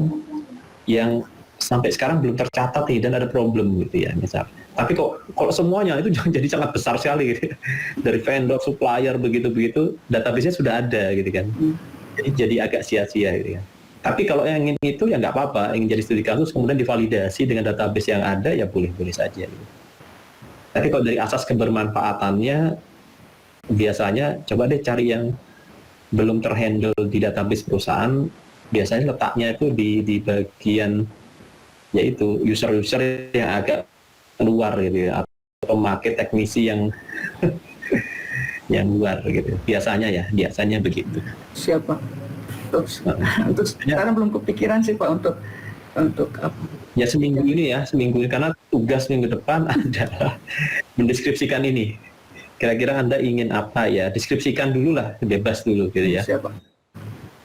yang sampai sekarang belum tercatat nih dan ada problem gitu ya misal. Tapi kalau semuanya itu jadi sangat besar sekali gitu ya. Dari vendor, supplier begitu database-nya sudah ada gitu kan. Jadi agak sia-sia gitu ya. Tapi kalau yang ingin itu ya nggak apa-apa, ingin jadi studi kasus kemudian divalidasi dengan database yang ada ya boleh-boleh saja. Gitu. Tapi kalau dari asas kebermanfaatannya, biasanya coba deh cari yang belum terhandle di database perusahaan. Biasanya letaknya itu di bagian yaitu user-user yang agak luar gitu ya, atau pemakai teknisi yang yang luar gitu. Biasanya begitu. Siapa? Untuk sekarang belum kepikiran sih Pak untuk apa? Ya seminggu ini karena tugas minggu depan adalah mendeskripsikan ini. Kira-kira Anda ingin apa ya? Deskripsikan dulu lah, bebas dulu gitu ya. Siapa?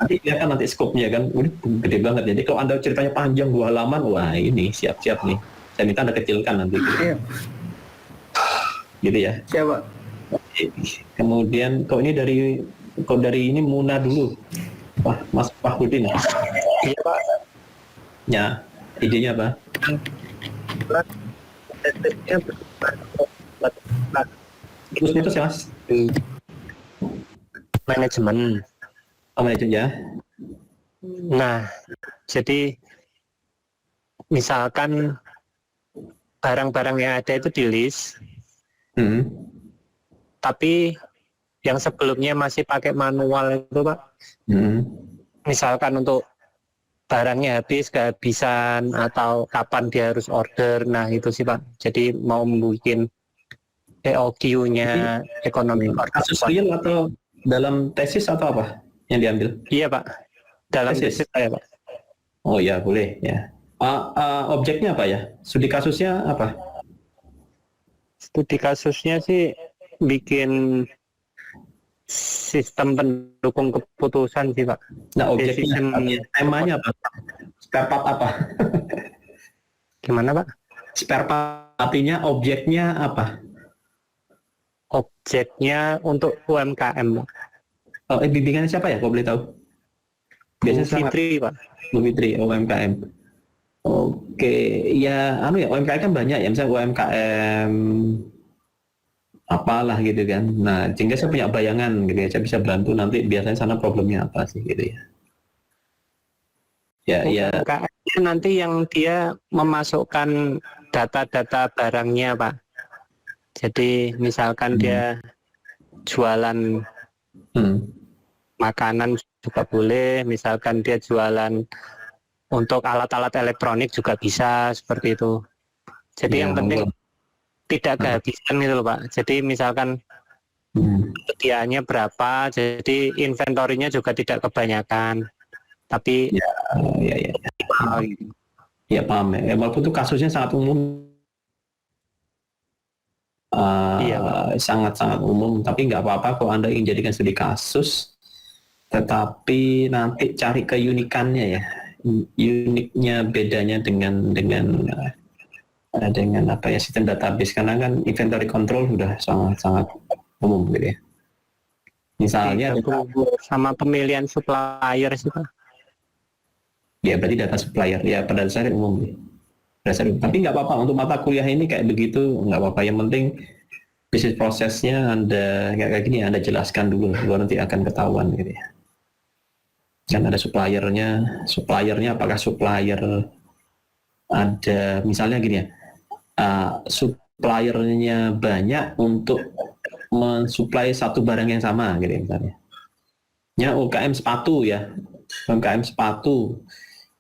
Nanti skopnya kan, ini gede banget. Jadi kalau Anda ceritanya panjang 2 halaman, wah ini siap-siap nih. Saya minta Anda kecilkan nanti. Gitu, gitu ya. Siapa? Kemudian kalau dari ini Muna dulu. Wah, Mas Fahrudin. Iya Pak. Ya, idenya apa? Terus ya Mas? Manajemen. Manajemen ya. Nah, jadi misalkan barang-barang yang ada itu di list, tapi yang sebelumnya masih pakai manual itu Pak. Misalkan untuk barangnya habis, kehabisan, atau kapan dia harus order, nah itu sih Pak. Jadi mau membuat EOQ-nya ekonomi. Kasus real atau dalam tesis atau apa yang diambil? Iya Pak, dalam tesis saya Pak. Oh ya boleh ya. Objeknya apa ya? Studi kasusnya apa? Studi kasusnya sih bikin sistem pendukung keputusan sih Pak. Nah objeknya, temanya apa? Spare part apa? Gimana Pak? Spare part artinya objeknya apa? Objeknya untuk UMKM. Bimbingannya siapa ya? Kalau boleh tahu? Biasanya Fitri Pak. Bu Fitri, UMKM. Oke, ya UMKM kan banyak ya, misalnya UMKM apalah gitu kan. Nah, sehingga saya punya bayangan gitu ya, saya bisa bantu nanti biasanya sana problemnya apa sih gitu ya. Ya. Nanti yang dia memasukkan data-data barangnya Pak. Jadi misalkan dia jualan makanan juga boleh, misalkan dia jualan untuk alat-alat elektronik juga bisa, seperti itu. Jadi yang penting tidak kehabisan gitu loh Pak. Jadi misalkan sediaannya berapa, jadi inventorinya juga tidak kebanyakan. Tapi ya paham ya. Walaupun itu kasusnya sangat umum, sangat-sangat umum. Tapi nggak apa-apa kalau Anda ingin jadikan studi kasus, tetapi nanti cari keunikannya ya, uniknya bedanya dengan apa ya, sistem database, karena kan inventory control sudah sangat umum gitu ya. Misalnya sama pemilihan supplier sih Pak. Ya berarti data supplier ya, pada dasarnya umum. Tapi nggak apa-apa untuk mata kuliah ini kayak begitu, nggak apa-apa. Yang penting bisnis prosesnya Anda kayak gini, Anda jelaskan dulu, baru nanti akan ketahuan gitu ya. Kan ada suppliernya apakah supplier ada misalnya gini ya, suppliernya banyak untuk mensuplai satu barang yang sama gitu ya, misalnya. Ya UMKM sepatu ya, UMKM sepatu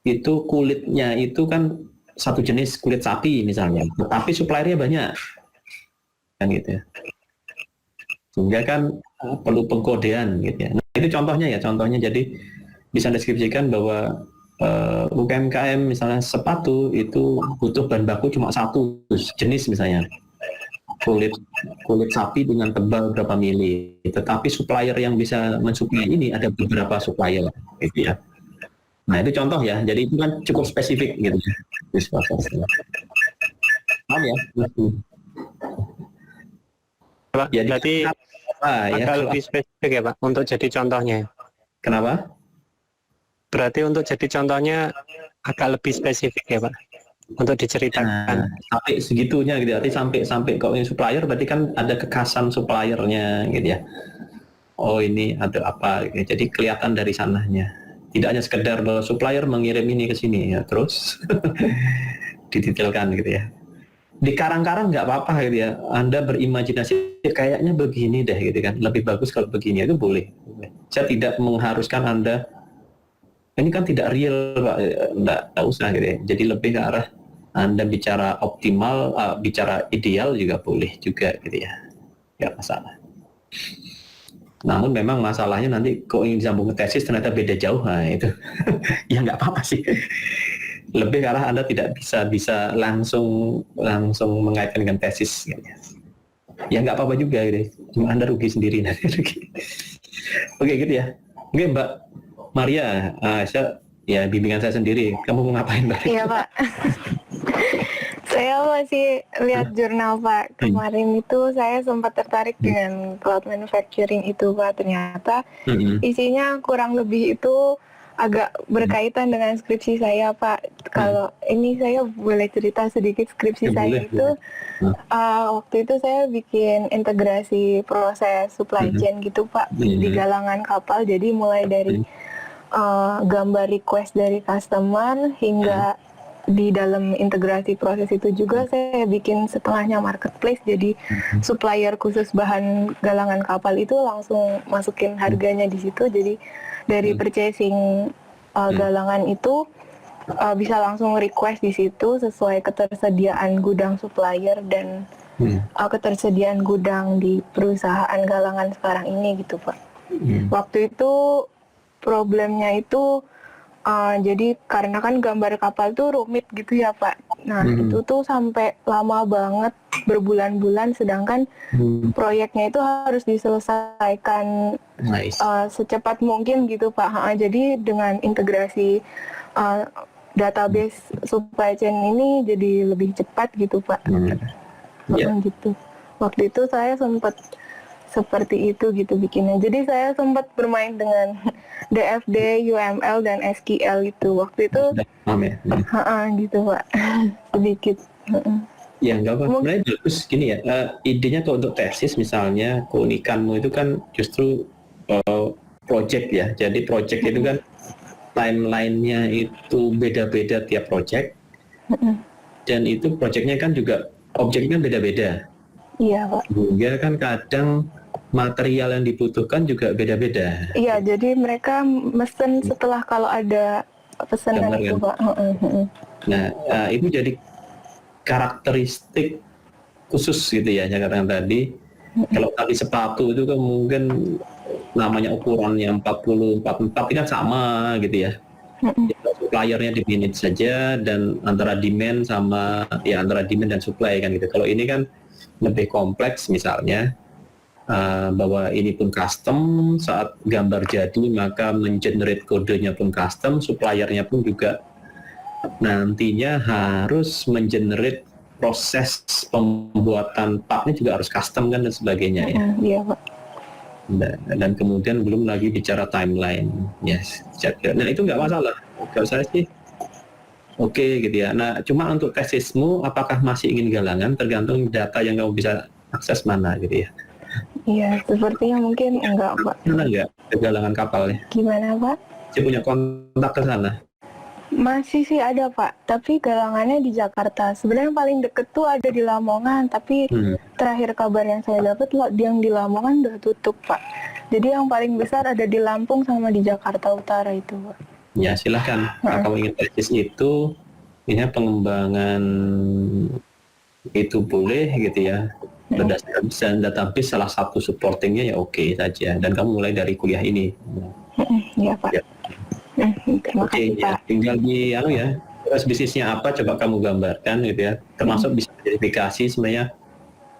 itu kulitnya itu kan satu jenis kulit sapi misalnya, tapi suppliernya banyak kan gitu ya. Sehingga kan perlu pengkodean gitu ya. Nah, itu contohnya jadi bisa deskripsikan bahwa UMKM misalnya sepatu itu butuh bahan baku cuma satu jenis misalnya kulit sapi dengan tebal berapa mili, tetapi supplier yang bisa mensuplai ini ada beberapa supplier gitu ya. Nah itu contoh ya, jadi itu kan cukup spesifik gitu ya. Paham ya? Pak, Ya, berarti agak lebih spesifik ya Pak untuk jadi contohnya. Kenapa? Berarti untuk jadi contohnya agak lebih spesifik ya Pak untuk diceritakan. Sampai segitunya gitu, arti sampai kalau ini supplier berarti kan ada kekhasan suppliernya gitu ya. Oh ini ada apa? Gitu. Jadi kelihatan dari sananya. Tidak hanya sekedar bahwa supplier mengirim ini ke sini ya, terus didetailkan gitu ya. Di karang-karang nggak apa-apa gitu ya. Anda berimajinasi kayaknya begini deh gitu kan. Lebih bagus kalau begini, itu boleh. Saya tidak mengharuskan Anda ini kan tidak real Pak, nggak usah gitu ya. Jadi lebih ke arah Anda bicara optimal, bicara ideal juga boleh juga gitu ya, nggak masalah. Namun memang masalahnya nanti kok ingin disambung ke tesis ternyata beda jauh, nah itu ya nggak apa-apa sih. Lebih ke arah Anda tidak bisa langsung mengaitkan dengan tesis gitu ya. Ya nggak apa-apa juga gitu, cuma Anda rugi sendiri nanti. Oke gitu ya. Oke Mbak Maria, saya ya bimbingan saya sendiri. Kamu mau ngapain Mbak? Iya Pak. Saya masih lihat jurnal Pak. Kemarin itu saya sempat tertarik dengan cloud manufacturing itu Pak. Ternyata isinya kurang lebih itu agak berkaitan dengan skripsi saya Pak. Kalau ini saya boleh cerita sedikit skripsi saya itu. Waktu itu saya bikin integrasi proses supply chain gitu Pak di galangan kapal. Jadi mulai dari gambar request dari customer hingga di dalam integrasi proses itu juga saya bikin setengahnya marketplace, jadi supplier khusus bahan galangan kapal itu langsung masukin harganya di situ, jadi dari purchasing galangan itu bisa langsung request di situ sesuai ketersediaan gudang supplier dan ketersediaan gudang di perusahaan galangan sekarang ini gitu Pak. Waktu itu problemnya itu jadi karena kan gambar kapal tuh rumit gitu ya Pak. Nah itu tuh sampai lama banget berbulan-bulan, sedangkan proyeknya itu harus diselesaikan secepat mungkin gitu Pak. Jadi dengan integrasi database supply chain ini jadi lebih cepat gitu Pak. Gitu. Waktu itu saya sempat seperti itu gitu bikinnya. Jadi saya sempat bermain dengan DFD, UML dan SQL itu. Waktu itu gitu Pak. Sedikit. Ya enggak apa-apa. Sebenarnya bagus gini ya. Idenya kalau untuk tesis misalnya keunikanmu itu kan justru project ya. Jadi project itu kan timeline-nya itu beda-beda tiap project. Dan itu projectnya kan juga objeknya beda-beda. Iya Pak. Juga kan kadang material yang dibutuhkan juga beda-beda. Iya, jadi mereka mesen setelah kalau ada pesanan itu Pak. Nah, itu jadi karakteristik khusus gitu ya, yang tadi. Kalau tadi sepatu itu kan mungkin namanya ukurannya 40, 44 ini kan sama gitu ya. Suppliernya di manage saja dan antara demand sama ya antara demand dan supply kan gitu. Kalau ini kan lebih kompleks misalnya. Bahwa ini pun custom, saat gambar jadi maka mengenerate kodenya pun custom, suppliernya pun juga nantinya harus mengenerate proses pembuatan partnya juga harus custom kan dan sebagainya ya. Iya Pak. Dan kemudian belum lagi bicara timeline, yes. Nah itu nggak masalah, kalau saya sih oke gitu ya. Nah cuma untuk tesismu apakah masih ingin galangan, tergantung data yang kamu bisa akses mana gitu ya? Iya, sepertinya mungkin enggak, Pak. Mana enggak kegalangan kapalnya? Gimana, Pak? Saya punya kontak ke sana. Masih sih ada, Pak, tapi galangannya di Jakarta. Sebenarnya paling deket tuh ada di Lamongan, tapi terakhir kabar yang saya dapat yang di Lamongan udah tutup, Pak. Jadi yang paling besar ada di Lampung sama di Jakarta Utara itu, Pak. Ya silahkan. Kalau kamu ingin tesis itu, ini pengembangan itu boleh gitu ya. Berdasarkan database salah satu supportingnya ya oke saja. Dan kamu mulai dari kuliah ini. Iya, Pak. Ya. Terima kasih, Ya, Pak. tinggal di terus bisnisnya apa coba kamu gambarkan gitu ya. Termasuk bisa verifikasi sebenarnya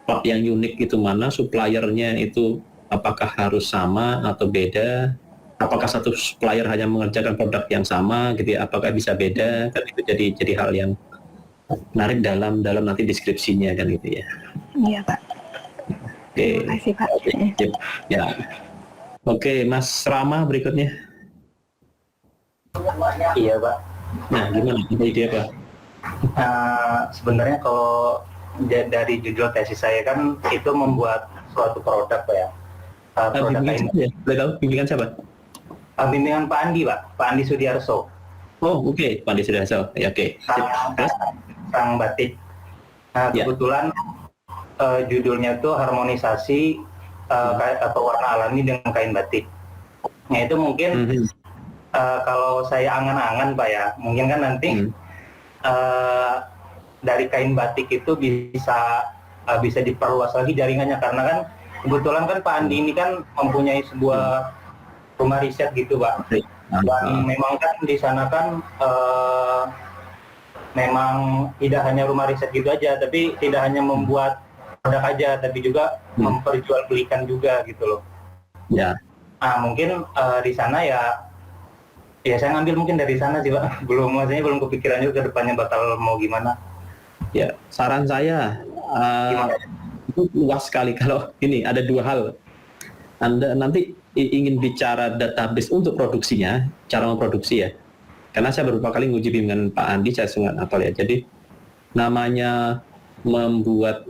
part yang unik itu mana, suppliernya itu apakah harus sama atau beda, apakah satu supplier hanya mengerjakan produk yang sama gitu ya, apakah bisa beda, kan itu jadi hal yang menarik dalam nanti deskripsinya kan gitu ya. Iya, Pak. Oke. Terima kasih, Pak. Ya. Oke, Mas Rama berikutnya. Iya, Pak. Nah, gimana? Ada ide apa? Sebenarnya kalau dari judul tesis saya kan itu membuat suatu produk, Pak ya. Produk Bimbingan siapa ya? Boleh tahu bimbingan siapa? Bimbingan Pak Andi, Pak. Pak Andi Sudiarso. Oh, oke. Pak Andi Sudiarso. Ya, oke. Sang batik. Nah, kebetulan judulnya tuh harmonisasi pewarna alami dengan kain batik. Nah, itu mungkin kalau saya angan-angan, Pak ya, mungkin kan nanti dari kain batik itu bisa diperluas lagi jaringannya, karena kan kebetulan kan Pak Andi ini kan mempunyai sebuah rumah riset gitu, Pak. Dan memang kan di sana kan memang tidak hanya rumah riset gitu aja, tapi tidak hanya membuat produk aja, tapi juga memperjualbelikan juga gitu loh. Ya. Nah, mungkin di sana ya saya ngambil mungkin dari sana sih, Pak. Belum kepikiran juga ke depannya bakal mau gimana. Ya, saran saya itu luas sekali. Kalau ini ada dua hal. Anda nanti ingin bicara database untuk produksinya, cara memproduksi ya. Karena saya beberapa kali nguji bimbingan Pak Andi, saya sangat apal ya. Jadi namanya membuat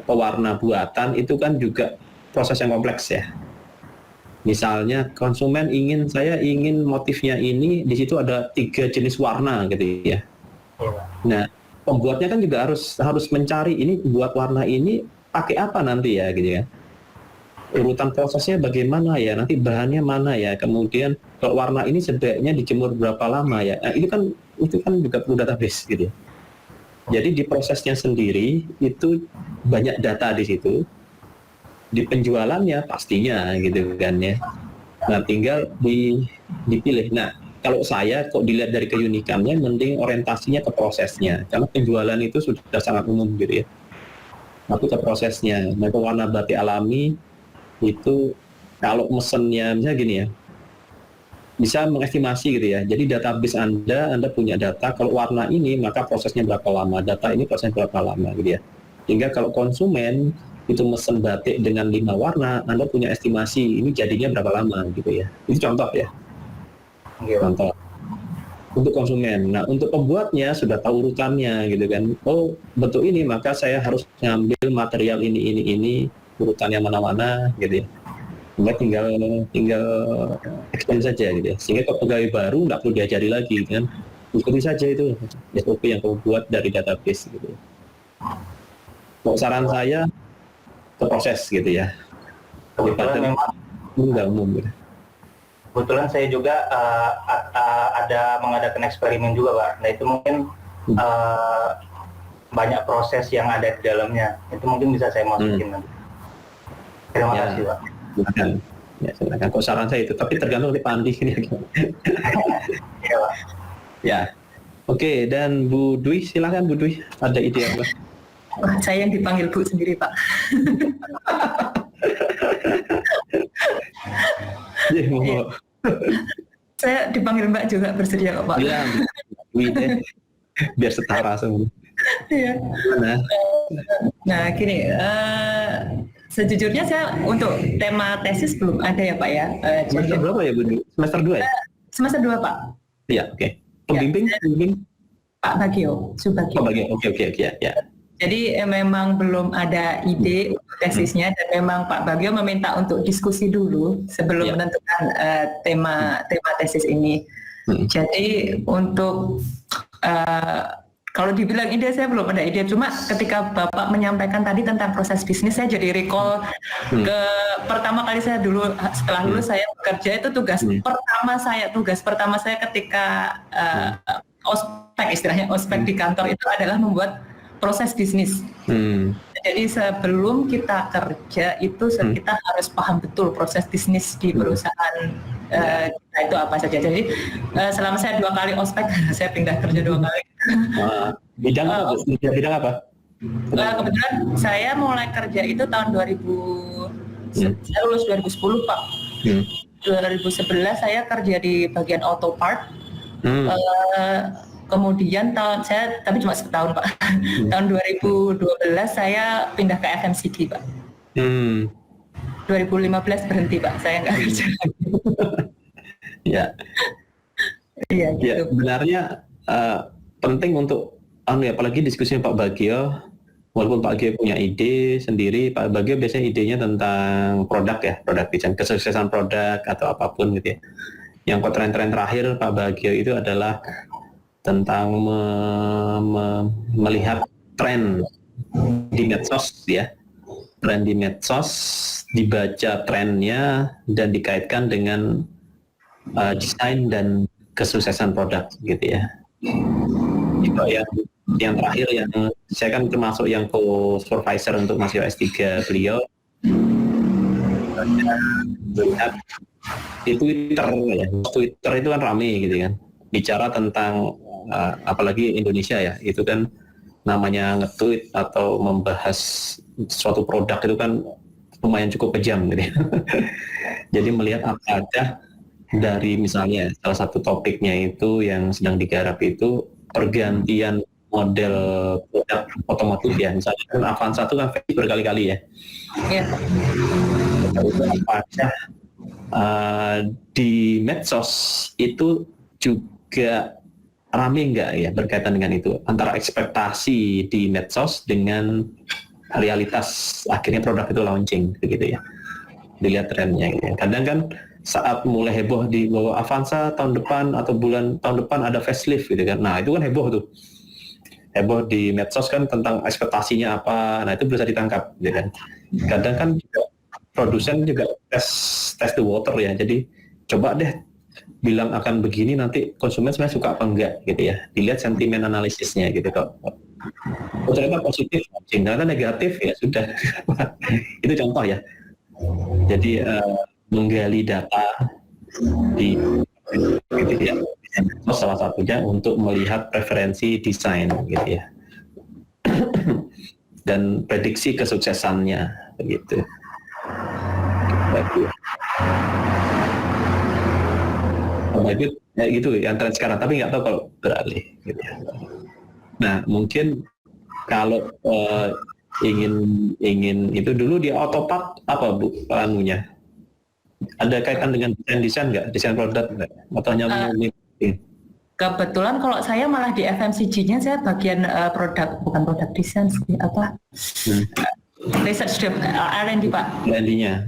pewarna buatan itu kan juga proses yang kompleks ya. Misalnya konsumen saya ingin motifnya ini, di situ ada 3 jenis warna gitu ya. Nah, pembuatnya kan juga harus mencari ini buat warna ini pakai apa nanti ya gitu ya. Urutan prosesnya bagaimana ya, nanti bahannya mana ya, kemudian kalau warna ini sebaiknya dijemur berapa lama ya. Nah, itu kan juga perlu database gitu ya. Jadi di prosesnya sendiri itu banyak data di situ. Di penjualannya pastinya gitu kan ya. Nah, tinggal dipilih. Nah, kalau saya kok dilihat dari keunikannya, mending orientasinya ke prosesnya, karena penjualan itu sudah sangat umum gitu ya. Tapi ke prosesnya, nah, warna batik alami itu kalau mesennya misalnya gini ya, bisa mengestimasi gitu ya. Jadi database Anda punya data kalau warna ini maka prosesnya berapa lama, data ini prosesnya berapa lama gitu ya. Hingga kalau konsumen itu mesen batik dengan 5 warna, Anda punya estimasi ini jadinya berapa lama gitu ya. Itu contoh ya. Contoh. Untuk konsumen. Nah, untuk pembuatnya sudah tahu urutannya gitu kan. Oh, bentuk ini maka saya harus ngambil material ini, urutannya mana-mana gitu ya. Tinggal explain saja gitu ya. Sehingga kalau pegawai baru nggak perlu diajari lagi kan. Ikuti saja itu SOP yang kamu buat dari database gitu. Kalau saran saya ke proses gitu ya. Kebetulan memang umum gitu. Kebetulan saya juga ada mengadakan eksperimen juga, Pak. Nah, itu mungkin banyak proses yang ada di dalamnya. Itu mungkin bisa saya masukin nanti. Terima kasih, Pak. Silakan. Ya, silakan. Kalau saran saya itu, tapi tergantung dari Pak Andi ini. Iya, Pak. Ya. Oke, dan Bu Dwi, silakan Bu Dwi. Ada ide apa? Saya yang dipanggil Bu sendiri, Pak. Ya, Saya dipanggil Mbak juga, bersedia kok, Pak. Iya, Dwi deh. Biar setara semua. Iya. Nah, gini, sejujurnya saya untuk tema tesis belum ada ya, Pak ya. Semester berapa ya Bu Dwi? Semester 2 ya? Semester 2, Pak. Iya, oke. Pembimbing? Pak Bagio, Subagio. Oh, Bagio. Oke, ya. Jadi memang belum ada ide untuk tesisnya dan memang Pak Bagio meminta untuk diskusi dulu sebelum menentukan tema tesis ini. Jadi untuk kalau dibilang ide, saya belum ada ide. Cuma ketika Bapak menyampaikan tadi tentang proses bisnis, saya jadi recall ke pertama kali saya dulu setelah lulus saya bekerja itu tugas pertama saya ketika ospek, istilahnya ospek di kantor itu adalah membuat proses bisnis. Jadi sebelum kita kerja itu kita harus paham betul proses bisnis di perusahaan kita itu apa saja. Jadi selama saya 2 kali ospek, saya pindah kerja 2 kali. Bidang apa? Kebetulan saya mulai kerja itu tahun 2000. Saya lulus 2010 Pak. 2011 saya kerja di bagian auto part. Kemudian tapi cuma setahun Pak. Tahun 2012 saya pindah ke FMCG Pak. 2015 berhenti Pak, saya nggak kerja lagi. Ya. Iya gitu. Ya, sebenarnya penting untuk apalagi diskusinya Pak Bagio. Walaupun Pak Bagio punya ide sendiri, Pak Bagio biasanya idenya tentang produk desain, kesuksesan produk atau apapun gitu ya. Yang tren-tren terakhir Pak Bagio itu adalah tentang melihat tren di medsos ya. Tren di medsos, dibaca trennya dan dikaitkan dengan desain dan kesuksesan produk gitu ya. Itu yang terakhir yang saya kan termasuk yang co-supervisor untuk mahasiswa S3 beliau. Melihat di Twitter itu kan rame gitu kan, bicara tentang apalagi Indonesia ya, itu kan namanya nge-tweet atau membahas suatu produk itu kan lumayan cukup kejam gitu ya. Jadi melihat apakah dari misalnya salah satu topiknya itu yang sedang digarap itu pergantian model produk otomotif ya, misalnya kan Avanza itu kan berkali-kali ya. Apakah di medsos itu juga rame nggak ya berkaitan dengan itu, antara ekspektasi di medsos dengan realitas akhirnya produk itu launching begitu ya, dilihat trennya gitu. Kadang kan saat mulai heboh di bahwa Avanza tahun depan atau bulan tahun depan ada facelift gitu kan, nah itu kan heboh di medsos kan tentang ekspektasinya apa, nah itu bisa ditangkap gitu kan. Kadang kan juga produsen juga test the water ya, jadi coba deh bilang akan begini, nanti konsumen sebenarnya suka apa enggak gitu ya, dilihat sentimen analisisnya gitu kok. Ternyata positif, ternyata negatif ya sudah. Itu contoh ya. Jadi menggali data di gitu ya, salah satunya untuk melihat preferensi desain gitu ya. Dan prediksi kesuksesannya begitu. Bagus. Itu ya gitu yang tren sekarang, tapi nggak tahu kalau beralih gitu ya. Nah mungkin kalau ingin itu dulu di Autopart apa Bu anunya, ada kaitan dengan desain nggak, desain produk nggak, atau hanya kebetulan kalau saya malah di FMCG-nya saya bagian bukan produk desain sih, apa research R&D Pak. R&D-nya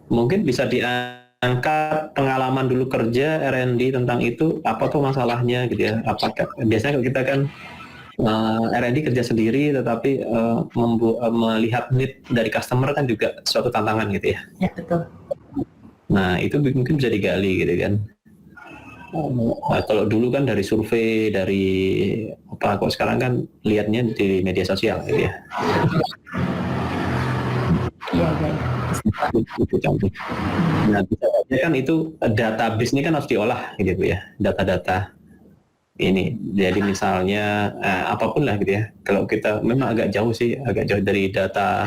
mungkin bisa diangkat pengalaman dulu kerja R&D tentang itu, apa tuh masalahnya gitu ya. Apakah biasanya kalau kita kan R&D kerja sendiri tetapi melihat need dari customer kan juga suatu tantangan gitu ya. Ya betul. Nah itu mungkin bisa digali gitu kan. Nah, kalau dulu kan dari survei, dari apa, kok sekarang kan lihatnya di media sosial gitu ya. Iya. Itu contoh. Nah, bisa saja kan itu database ini kan harus diolah gitu ya, data-data ini. Jadi misalnya apapun lah gitu ya. Kalau kita memang agak jauh dari data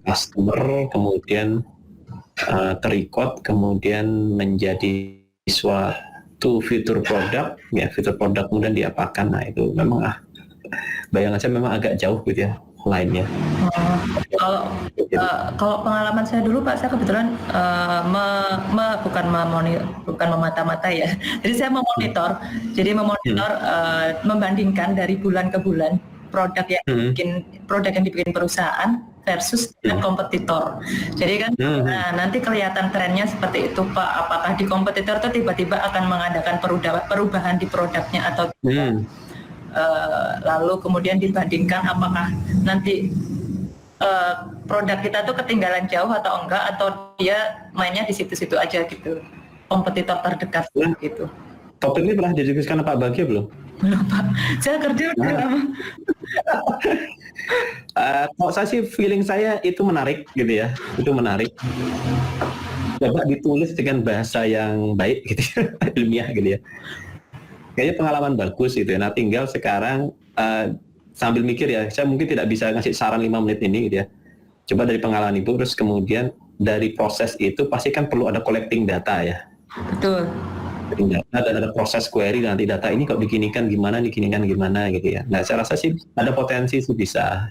customer, kemudian terrecord, kemudian menjadi suatu fitur produk, ya fitur produk kemudian diapakan. Nah itu memang bayangan saya memang agak jauh gitu ya lainnya. Kalau pengalaman saya dulu Pak, saya kebetulan bukan memata-mata ya. Jadi saya memonitor, membandingkan dari bulan ke bulan produk yang dibikin perusahaan versus dengan kompetitor. Jadi kan nanti kelihatan trennya seperti itu Pak. Apakah di kompetitor itu tiba-tiba akan mengadakan perubahan di produknya atau tidak? Lalu kemudian dibandingkan apakah nanti produk kita tuh ketinggalan jauh atau enggak, atau dia mainnya di situ-situ aja gitu, kompetitor terdekat gitu. Topik ini pernah didiskusikan Pak Bagio belum? Belum Pak, saya kerja udah lama. Kalau saya sih feeling saya itu menarik gitu ya, itu menarik. Coba ditulis dengan bahasa yang baik gitu ya, ilmiah gitu ya. Kayaknya pengalaman bagus gitu ya. Nah tinggal sekarang sambil mikir ya, saya mungkin tidak bisa ngasih saran 5 menit ini gitu ya. Coba dari pengalaman Ibu, terus kemudian dari proses itu pasti kan perlu ada collecting data ya. Betul. Data dan ada proses query, nanti data ini kok diginikan gimana gitu ya. Nah saya rasa sih ada potensi sih bisa.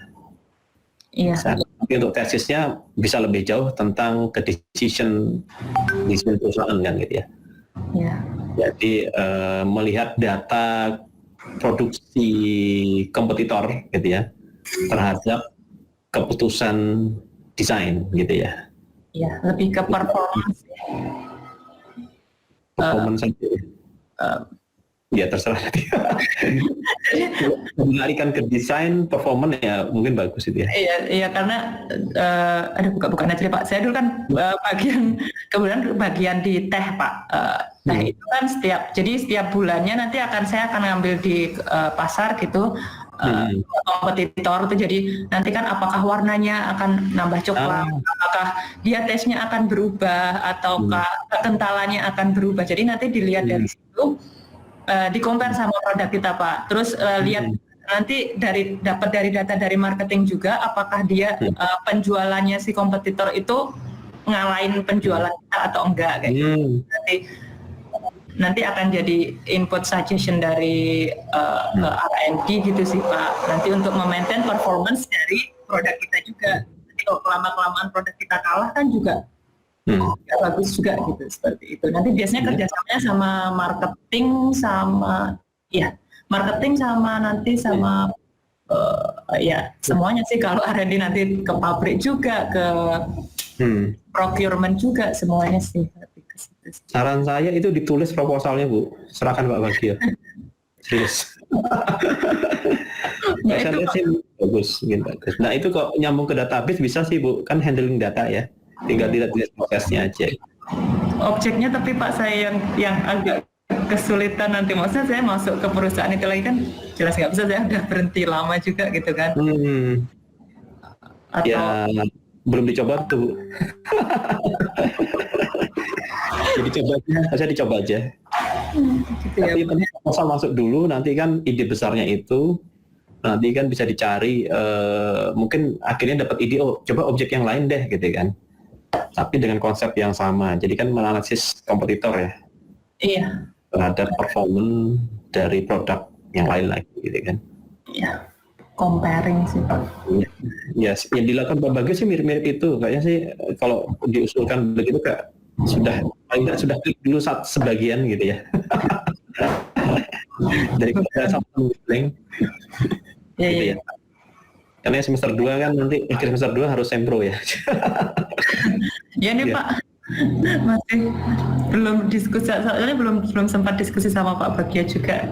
Iya. Tapi untuk tesisnya bisa lebih jauh tentang ke decision perusahaan kan gitu ya. Iya. Jadi melihat data produksi kompetitor gitu ya terhadap keputusan desain gitu ya. Iya, lebih ke performance. Performance ya terserah nanti. Melarikan ke desain performance ya mungkin bagus itu ya. Iya karena bukan aja Pak. Saya dulu kan kemudian bagian di teh Pak. Teh itu kan setiap bulannya nanti saya akan ngambil di pasar gitu. Kompetitor itu, jadi nanti kan apakah warnanya akan nambah coklat, apakah dia tesnya akan berubah ataukah kekentalannya akan berubah. Jadi nanti dilihat dari situ, di-compare sama produk kita Pak. Terus lihat nanti dapat dari data dari marketing juga apakah dia penjualannya si kompetitor itu ngalahin penjualan kita atau enggak kayak gitu. Nanti akan jadi input suggestion dari R&D gitu sih Pak. Nanti untuk memaintain performance dari produk kita juga. Nanti kalau kelamaan produk kita kalah kan juga nggak bagus juga gitu, seperti itu. Nanti biasanya kerjasamanya sama marketing sama semuanya sih. Kalau R&D nanti ke pabrik juga, ke procurement juga, semuanya sih. Saran saya itu ditulis proposalnya Bu, serahkan Pak Bagio. Serius. Saya lihat sih bagus. Nah itu kok nyambung ke database bisa sih Bu, kan handling data ya, tinggal dilihat prosesnya aja. Objeknya tapi Pak saya yang agak kesulitan nanti, maksudnya saya masuk ke perusahaan itu lagi kan jelas nggak bisa, saya udah berhenti lama juga gitu kan. Atau ya belum dicoba tuh. Jadi dicoba aja. Gitu tapi ya, proposal masuk dulu, nanti kan ide besarnya itu nanti kan bisa dicari, mungkin akhirnya dapat ide, coba objek yang lain deh gitu kan, tapi dengan konsep yang sama. Jadi kan menganalisis kompetitor ya, iya, terhadap performance dari produk yang lain lagi gitu kan. iya, comparing sih Pak. Ya, yang dilakukan Pak Bagio sih mirip-mirip itu kayaknya sih. Kalau diusulkan begitu kayak sudah klik dulu sebagian gitu ya. Dari kita sampai blank. Gitu ya. Karena semester 2 kan nanti akhir semester 2 harus sempro ya. Ya nih Pak, masih belum diskusi, soalnya belum sempat diskusi sama Pak Bagio juga.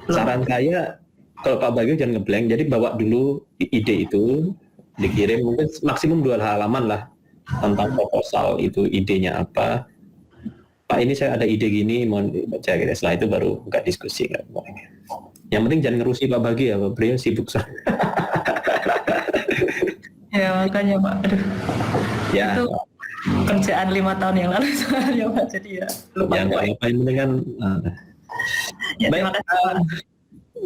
Saran saya kalau Pak Bagio jangan ngeblank, jadi bawa dulu ide itu, dikirim mungkin maksimum 2 halaman lah tentang proposal itu, idenya apa. Pak ini saya ada ide gini, mau baca gitu. Setelah itu baru buka diskusi. Yang penting jangan ngerusi Pak Bagio ya, Pak Beliau sibuk soalnya. Ya makanya Pak, aduh. Ya. Itu kerjaan 5 tahun yang lalu soalnya Pak, jadi ya lupa. Yang paling penting kan. Ya, terima kasih.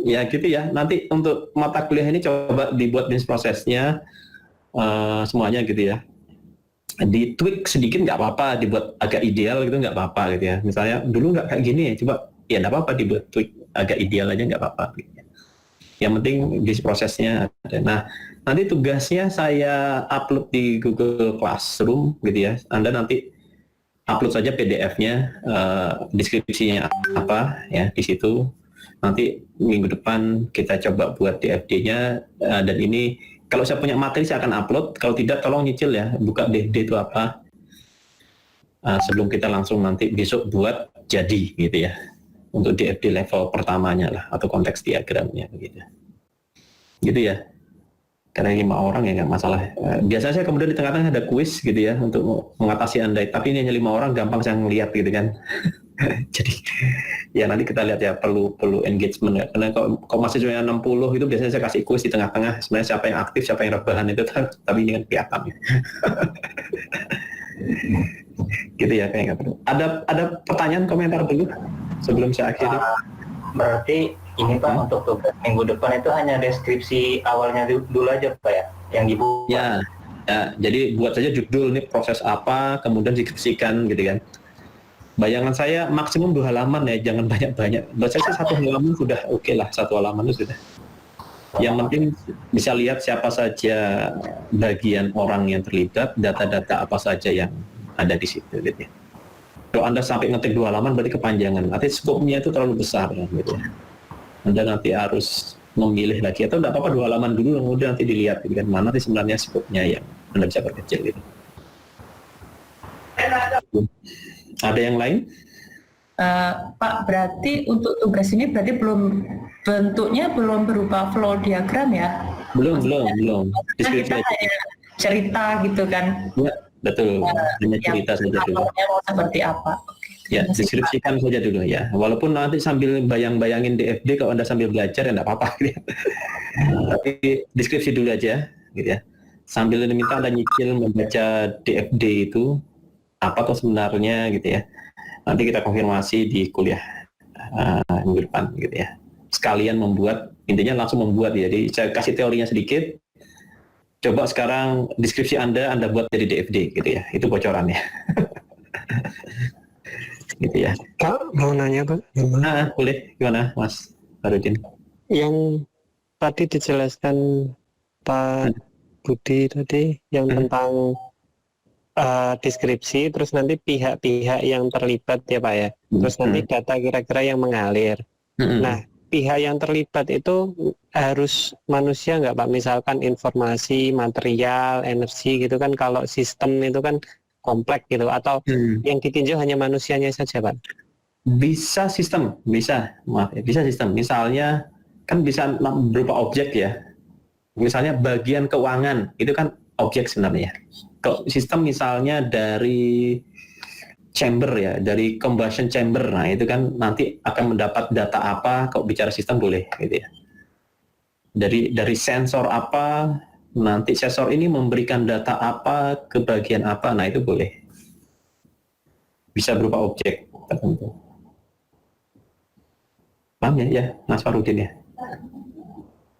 Ya gitu ya. Nanti untuk mata kuliah ini coba dibuat bisnis prosesnya semuanya gitu ya. Di tweak sedikit nggak apa-apa, dibuat agak ideal gitu nggak apa-apa gitu ya. Misalnya dulu nggak kayak gini ya, coba ya nggak apa-apa dibuat tweak agak ideal aja nggak apa-apa. Gitu ya. Yang penting bisnis prosesnya ada. Nah nanti tugasnya saya upload di Google Classroom gitu ya. Anda nanti upload saja PDF-nya, deskripsinya apa ya di situ. nanti minggu depan kita coba buat DFD-nya, dan ini kalau saya punya materi saya akan upload, kalau tidak tolong nyicil ya, buka DFD itu apa, sebelum kita langsung nanti besok buat jadi gitu ya, untuk DFD level pertamanya lah, atau konteks diagramnya gitu ya. Karena 5 orang ya nggak masalah. Biasanya saya kemudian di tengah-tengah ada kuis gitu ya untuk mengatasi Anda, tapi ini hanya 5 orang, gampang saya ngeliat gitu kan. Jadi ya nanti kita lihat ya, perlu engagement ya. Karena kalau masih cuma 60 itu biasanya saya kasih kuis di tengah-tengah. Sebenarnya siapa yang aktif, siapa yang rebahan itu, tapi ini kan kelihatan. Gitu ya kayaknya perlu. Ada pertanyaan, komentar dulu sebelum saya akhiri. Berarti ini Pak, untuk tugas minggu depan itu hanya deskripsi awalnya dulu aja Pak ya, yang dibuat. Ya, jadi buat saja judul nih proses apa, kemudian deskripsikan gitu kan. Bayangan saya maksimum 2 halaman ya, jangan banyak-banyak. Buat saya sih 1 halaman sudah oke lah, 1 halaman itu sudah. Yang penting bisa lihat siapa saja bagian orang yang terlibat, data-data apa saja yang ada di situ gitu ya. Kalau Anda sampai ngetik 2 halaman berarti kepanjangan, artinya skopnya itu terlalu besar ya, gitu ya. Anda nanti harus memilih lagi, atau tidak apa-apa 2 halaman dulu, kemudian nanti dilihat gitu kan, mana sih sebenarnya skopnya yang Anda bisa perkecil gitu. Ada yang lain? Pak, berarti untuk tugas ini berarti bentuknya belum berupa flow diagram ya? Belum. Kita hanya cerita gitu kan? Ya, betul. Hanya cerita saja dulu. Mau seperti apa? Ya, deskripsikan saja dulu ya. Walaupun nanti sambil bayangin DFD, kalau Anda sambil belajar ya enggak apa-apa gitu ya. Tapi deskripsi dulu aja gitu ya. Sambil diminta Anda nyicil membaca DFD itu apa kok sebenarnya gitu ya. Nanti kita konfirmasi di kuliah minggu depan gitu ya. Sekalian membuat, intinya langsung membuat ya. Jadi saya kasih teorinya sedikit. Coba sekarang deskripsi Anda buat jadi DFD gitu ya. Itu bocorannya. Gitu ya. Kak, mau nanya Pak? Boleh, gimana Mas Farudin? Yang tadi dijelaskan Pak Budi tadi, yang tentang deskripsi, terus nanti pihak-pihak yang terlibat ya Pak ya, terus nanti data kira-kira yang mengalir. Nah, pihak yang terlibat itu harus manusia nggak Pak? Misalkan informasi, material, energi gitu kan, kalau sistem itu kan kompleks gitu, atau yang ditinjau hanya manusianya saja Pak? Bisa sistem, bisa sistem. Misalnya kan bisa berupa objek ya. Misalnya bagian keuangan itu kan objek sebenarnya. Kalau sistem misalnya dari chamber ya, dari combustion chamber, nah itu kan nanti akan mendapat data apa. Kalau bicara sistem boleh gitu ya. Dari sensor apa, nanti sensor ini memberikan data apa ke bagian apa, nah itu boleh. Bisa berupa objek tertentu. Paham ya, Mas Farudin ya?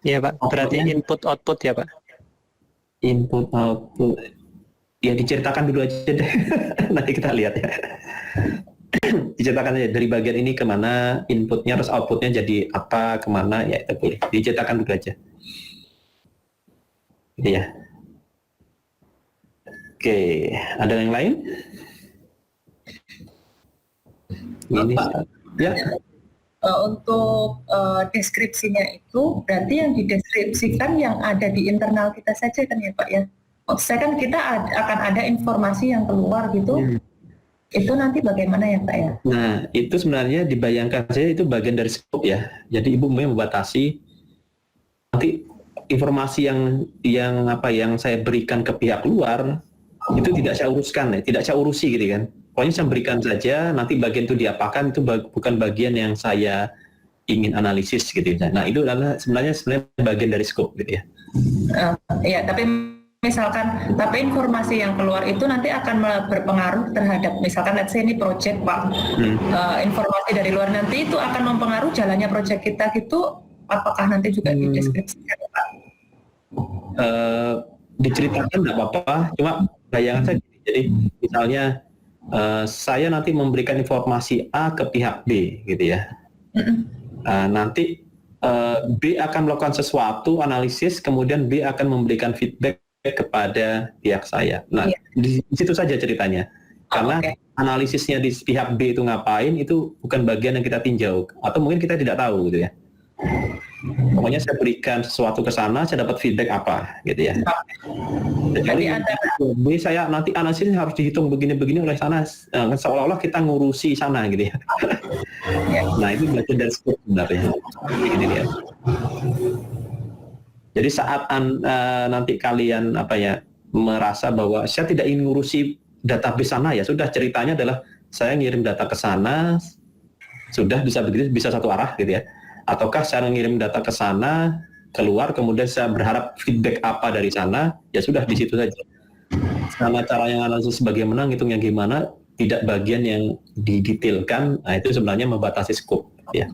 Iya Pak, berarti input output ya Pak? Input output, ya diceritakan dulu aja deh. Nanti kita lihat ya. Diceritakan aja dari bagian ini kemana inputnya, terus outputnya jadi apa, kemana, ya itu boleh. Diceritakan dulu aja. Gitu ya. Oke, ada yang lain? Ini, ya. Untuk deskripsinya itu berarti yang dideskripsikan yang ada di internal kita saja kan ya Pak ya? Maksudnya kan kita akan ada informasi yang keluar gitu, itu nanti bagaimana ya Pak ya? Nah itu sebenarnya dibayangkan saja itu bagian dari skop ya. Jadi Ibu membatasi nanti informasi yang saya berikan ke pihak luar itu tidak saya uruskan ya, tidak saya urusi gitu kan. Pokoknya saya berikan saja, nanti bagian itu diapakan itu bukan bagian yang saya ingin analisis gitu ya. Nah itu adalah sebenarnya bagian dari skop gitu ya. Ya, tapi misalkan, tapi informasi yang keluar itu nanti akan berpengaruh terhadap, misalkan let's say ini project Pak, informasi dari luar nanti itu akan mempengaruhi jalannya project kita gitu, apakah nanti juga dideskripsikan Pak? Diceritakan tidak apa-apa, cuma bayangan saya gini, jadi misalnya saya nanti memberikan informasi A ke pihak B gitu ya. Nanti B akan melakukan sesuatu analisis, kemudian B akan memberikan feedback kepada pihak saya. Nah, di situ saja ceritanya. Karena analisisnya di pihak B itu ngapain, itu bukan bagian yang kita tinjau, atau mungkin kita tidak tahu gitu ya. Pokoknya saya berikan sesuatu ke sana, saya dapat feedback apa gitu ya. Jadi B saya nanti analisisnya harus dihitung begini-begini oleh sana, seolah-olah kita ngurusi sana gitu ya. Nah itu belajar dari scope sebenarnya. Begini ya. Jadi saat nanti kalian merasa bahwa saya tidak ingin ngurusi database sana, ya sudah, ceritanya adalah saya ngirim data ke sana, sudah bisa begitu, bisa satu arah gitu ya. Ataukah saya ngirim data ke sana, keluar, kemudian saya berharap feedback apa dari sana, ya sudah di situ saja. Sama cara yang analisis bagaimana, ngitungnya gimana, tidak bagian yang didetailkan, nah itu sebenarnya membatasi scope ya.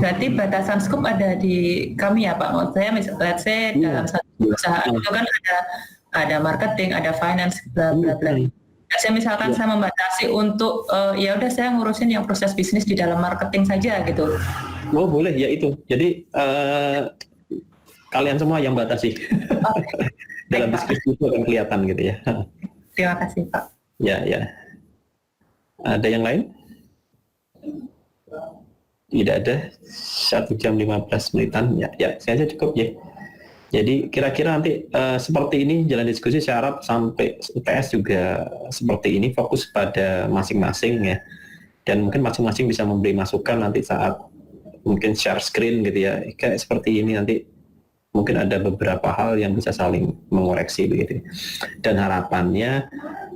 Berarti batasan scope ada di kami ya Pak. Maksud saya misalnya dalam satu perusahaan itu kan ada marketing, ada finance, bla bla bla. Saya misalkan saya membatasi untuk ya udah saya ngurusin yang proses bisnis di dalam marketing saja gitu. Oh boleh ya itu. Jadi kalian semua yang batasi. Dalam diskusi itu akan kelihatan gitu ya. Terima kasih Pak. Ya. Ada yang lain? Tidak ada. 1 jam 15 menitan. Ya, saya cukup ya. Jadi kira-kira nanti seperti ini jalan diskusi, saya harap sampai UTS juga seperti ini, fokus pada masing-masing ya. Dan mungkin masing-masing bisa memberi masukan nanti saat mungkin share screen gitu ya. Kayak seperti ini nanti mungkin ada beberapa hal yang bisa saling mengoreksi begitu. Dan harapannya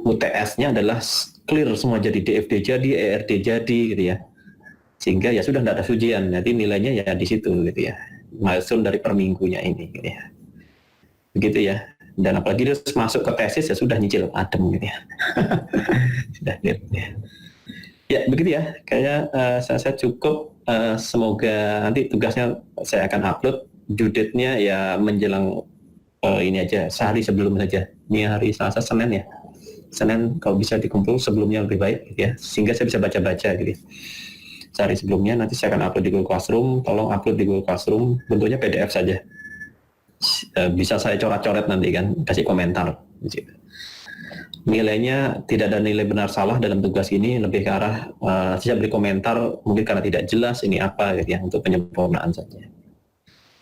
UTS-nya adalah clear semua, jadi DFD jadi, ERD jadi gitu ya. Sehingga ya sudah tidak ada ujian, nanti nilainya ya di situ gitu ya. Milestone dari per minggunya ini gitu ya. Begitu ya. Dan apalagi terus masuk ke tesis ya sudah nyicil adem gitu ya. Sudah gitu ya. Ya begitu ya. Kayaknya saya cukup. Semoga nanti tugasnya saya akan upload due date-nya ya menjelang ini aja, sehari sebelum saja. Ini hari Selasa, Senin ya. Senin kalau bisa dikumpul sebelumnya lebih baik gitu ya. Sehingga saya bisa baca-baca gitu. Sehari sebelumnya nanti saya akan upload di Google Classroom. Tolong upload di Google Classroom, bentuknya PDF saja. Bisa saya coret-coret nanti kan, kasih komentar. Nilainya tidak ada nilai benar salah dalam tugas ini, lebih ke arah saya beri komentar mungkin karena tidak jelas ini apa gitu ya, untuk penyempurnaan saja.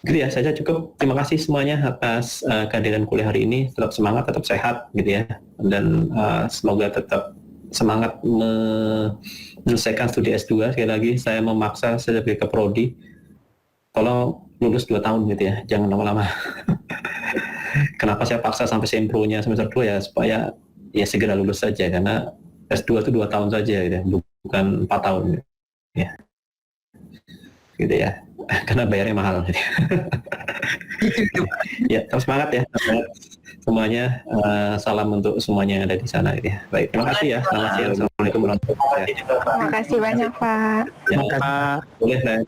Gitu ya, saja cukup. Terima kasih semuanya atas kehadiran kuliah hari ini. Tetap semangat, tetap sehat gitu ya, dan semoga tetap semangat menyelesaikan studi S2. Sekali lagi saya memaksa sebagai keprodi, tolong lulus 2 tahun gitu ya, jangan lama-lama. Kenapa saya paksa sampai sempro-nya semester 2 ya, supaya ya segera lulus saja, karena S2 itu 2 tahun saja gitu ya, bukan 4 tahun gitu ya, karena bayarnya mahal gitu. Ya, tetap semangat ya semuanya. Salam untuk semuanya yang ada di sana gitu ya. Baik, terima kasih ya. Selamat siang. Assalamualaikum warahmatullahi wabarakatuh. Terima kasih banyak Pak. Ya, boleh.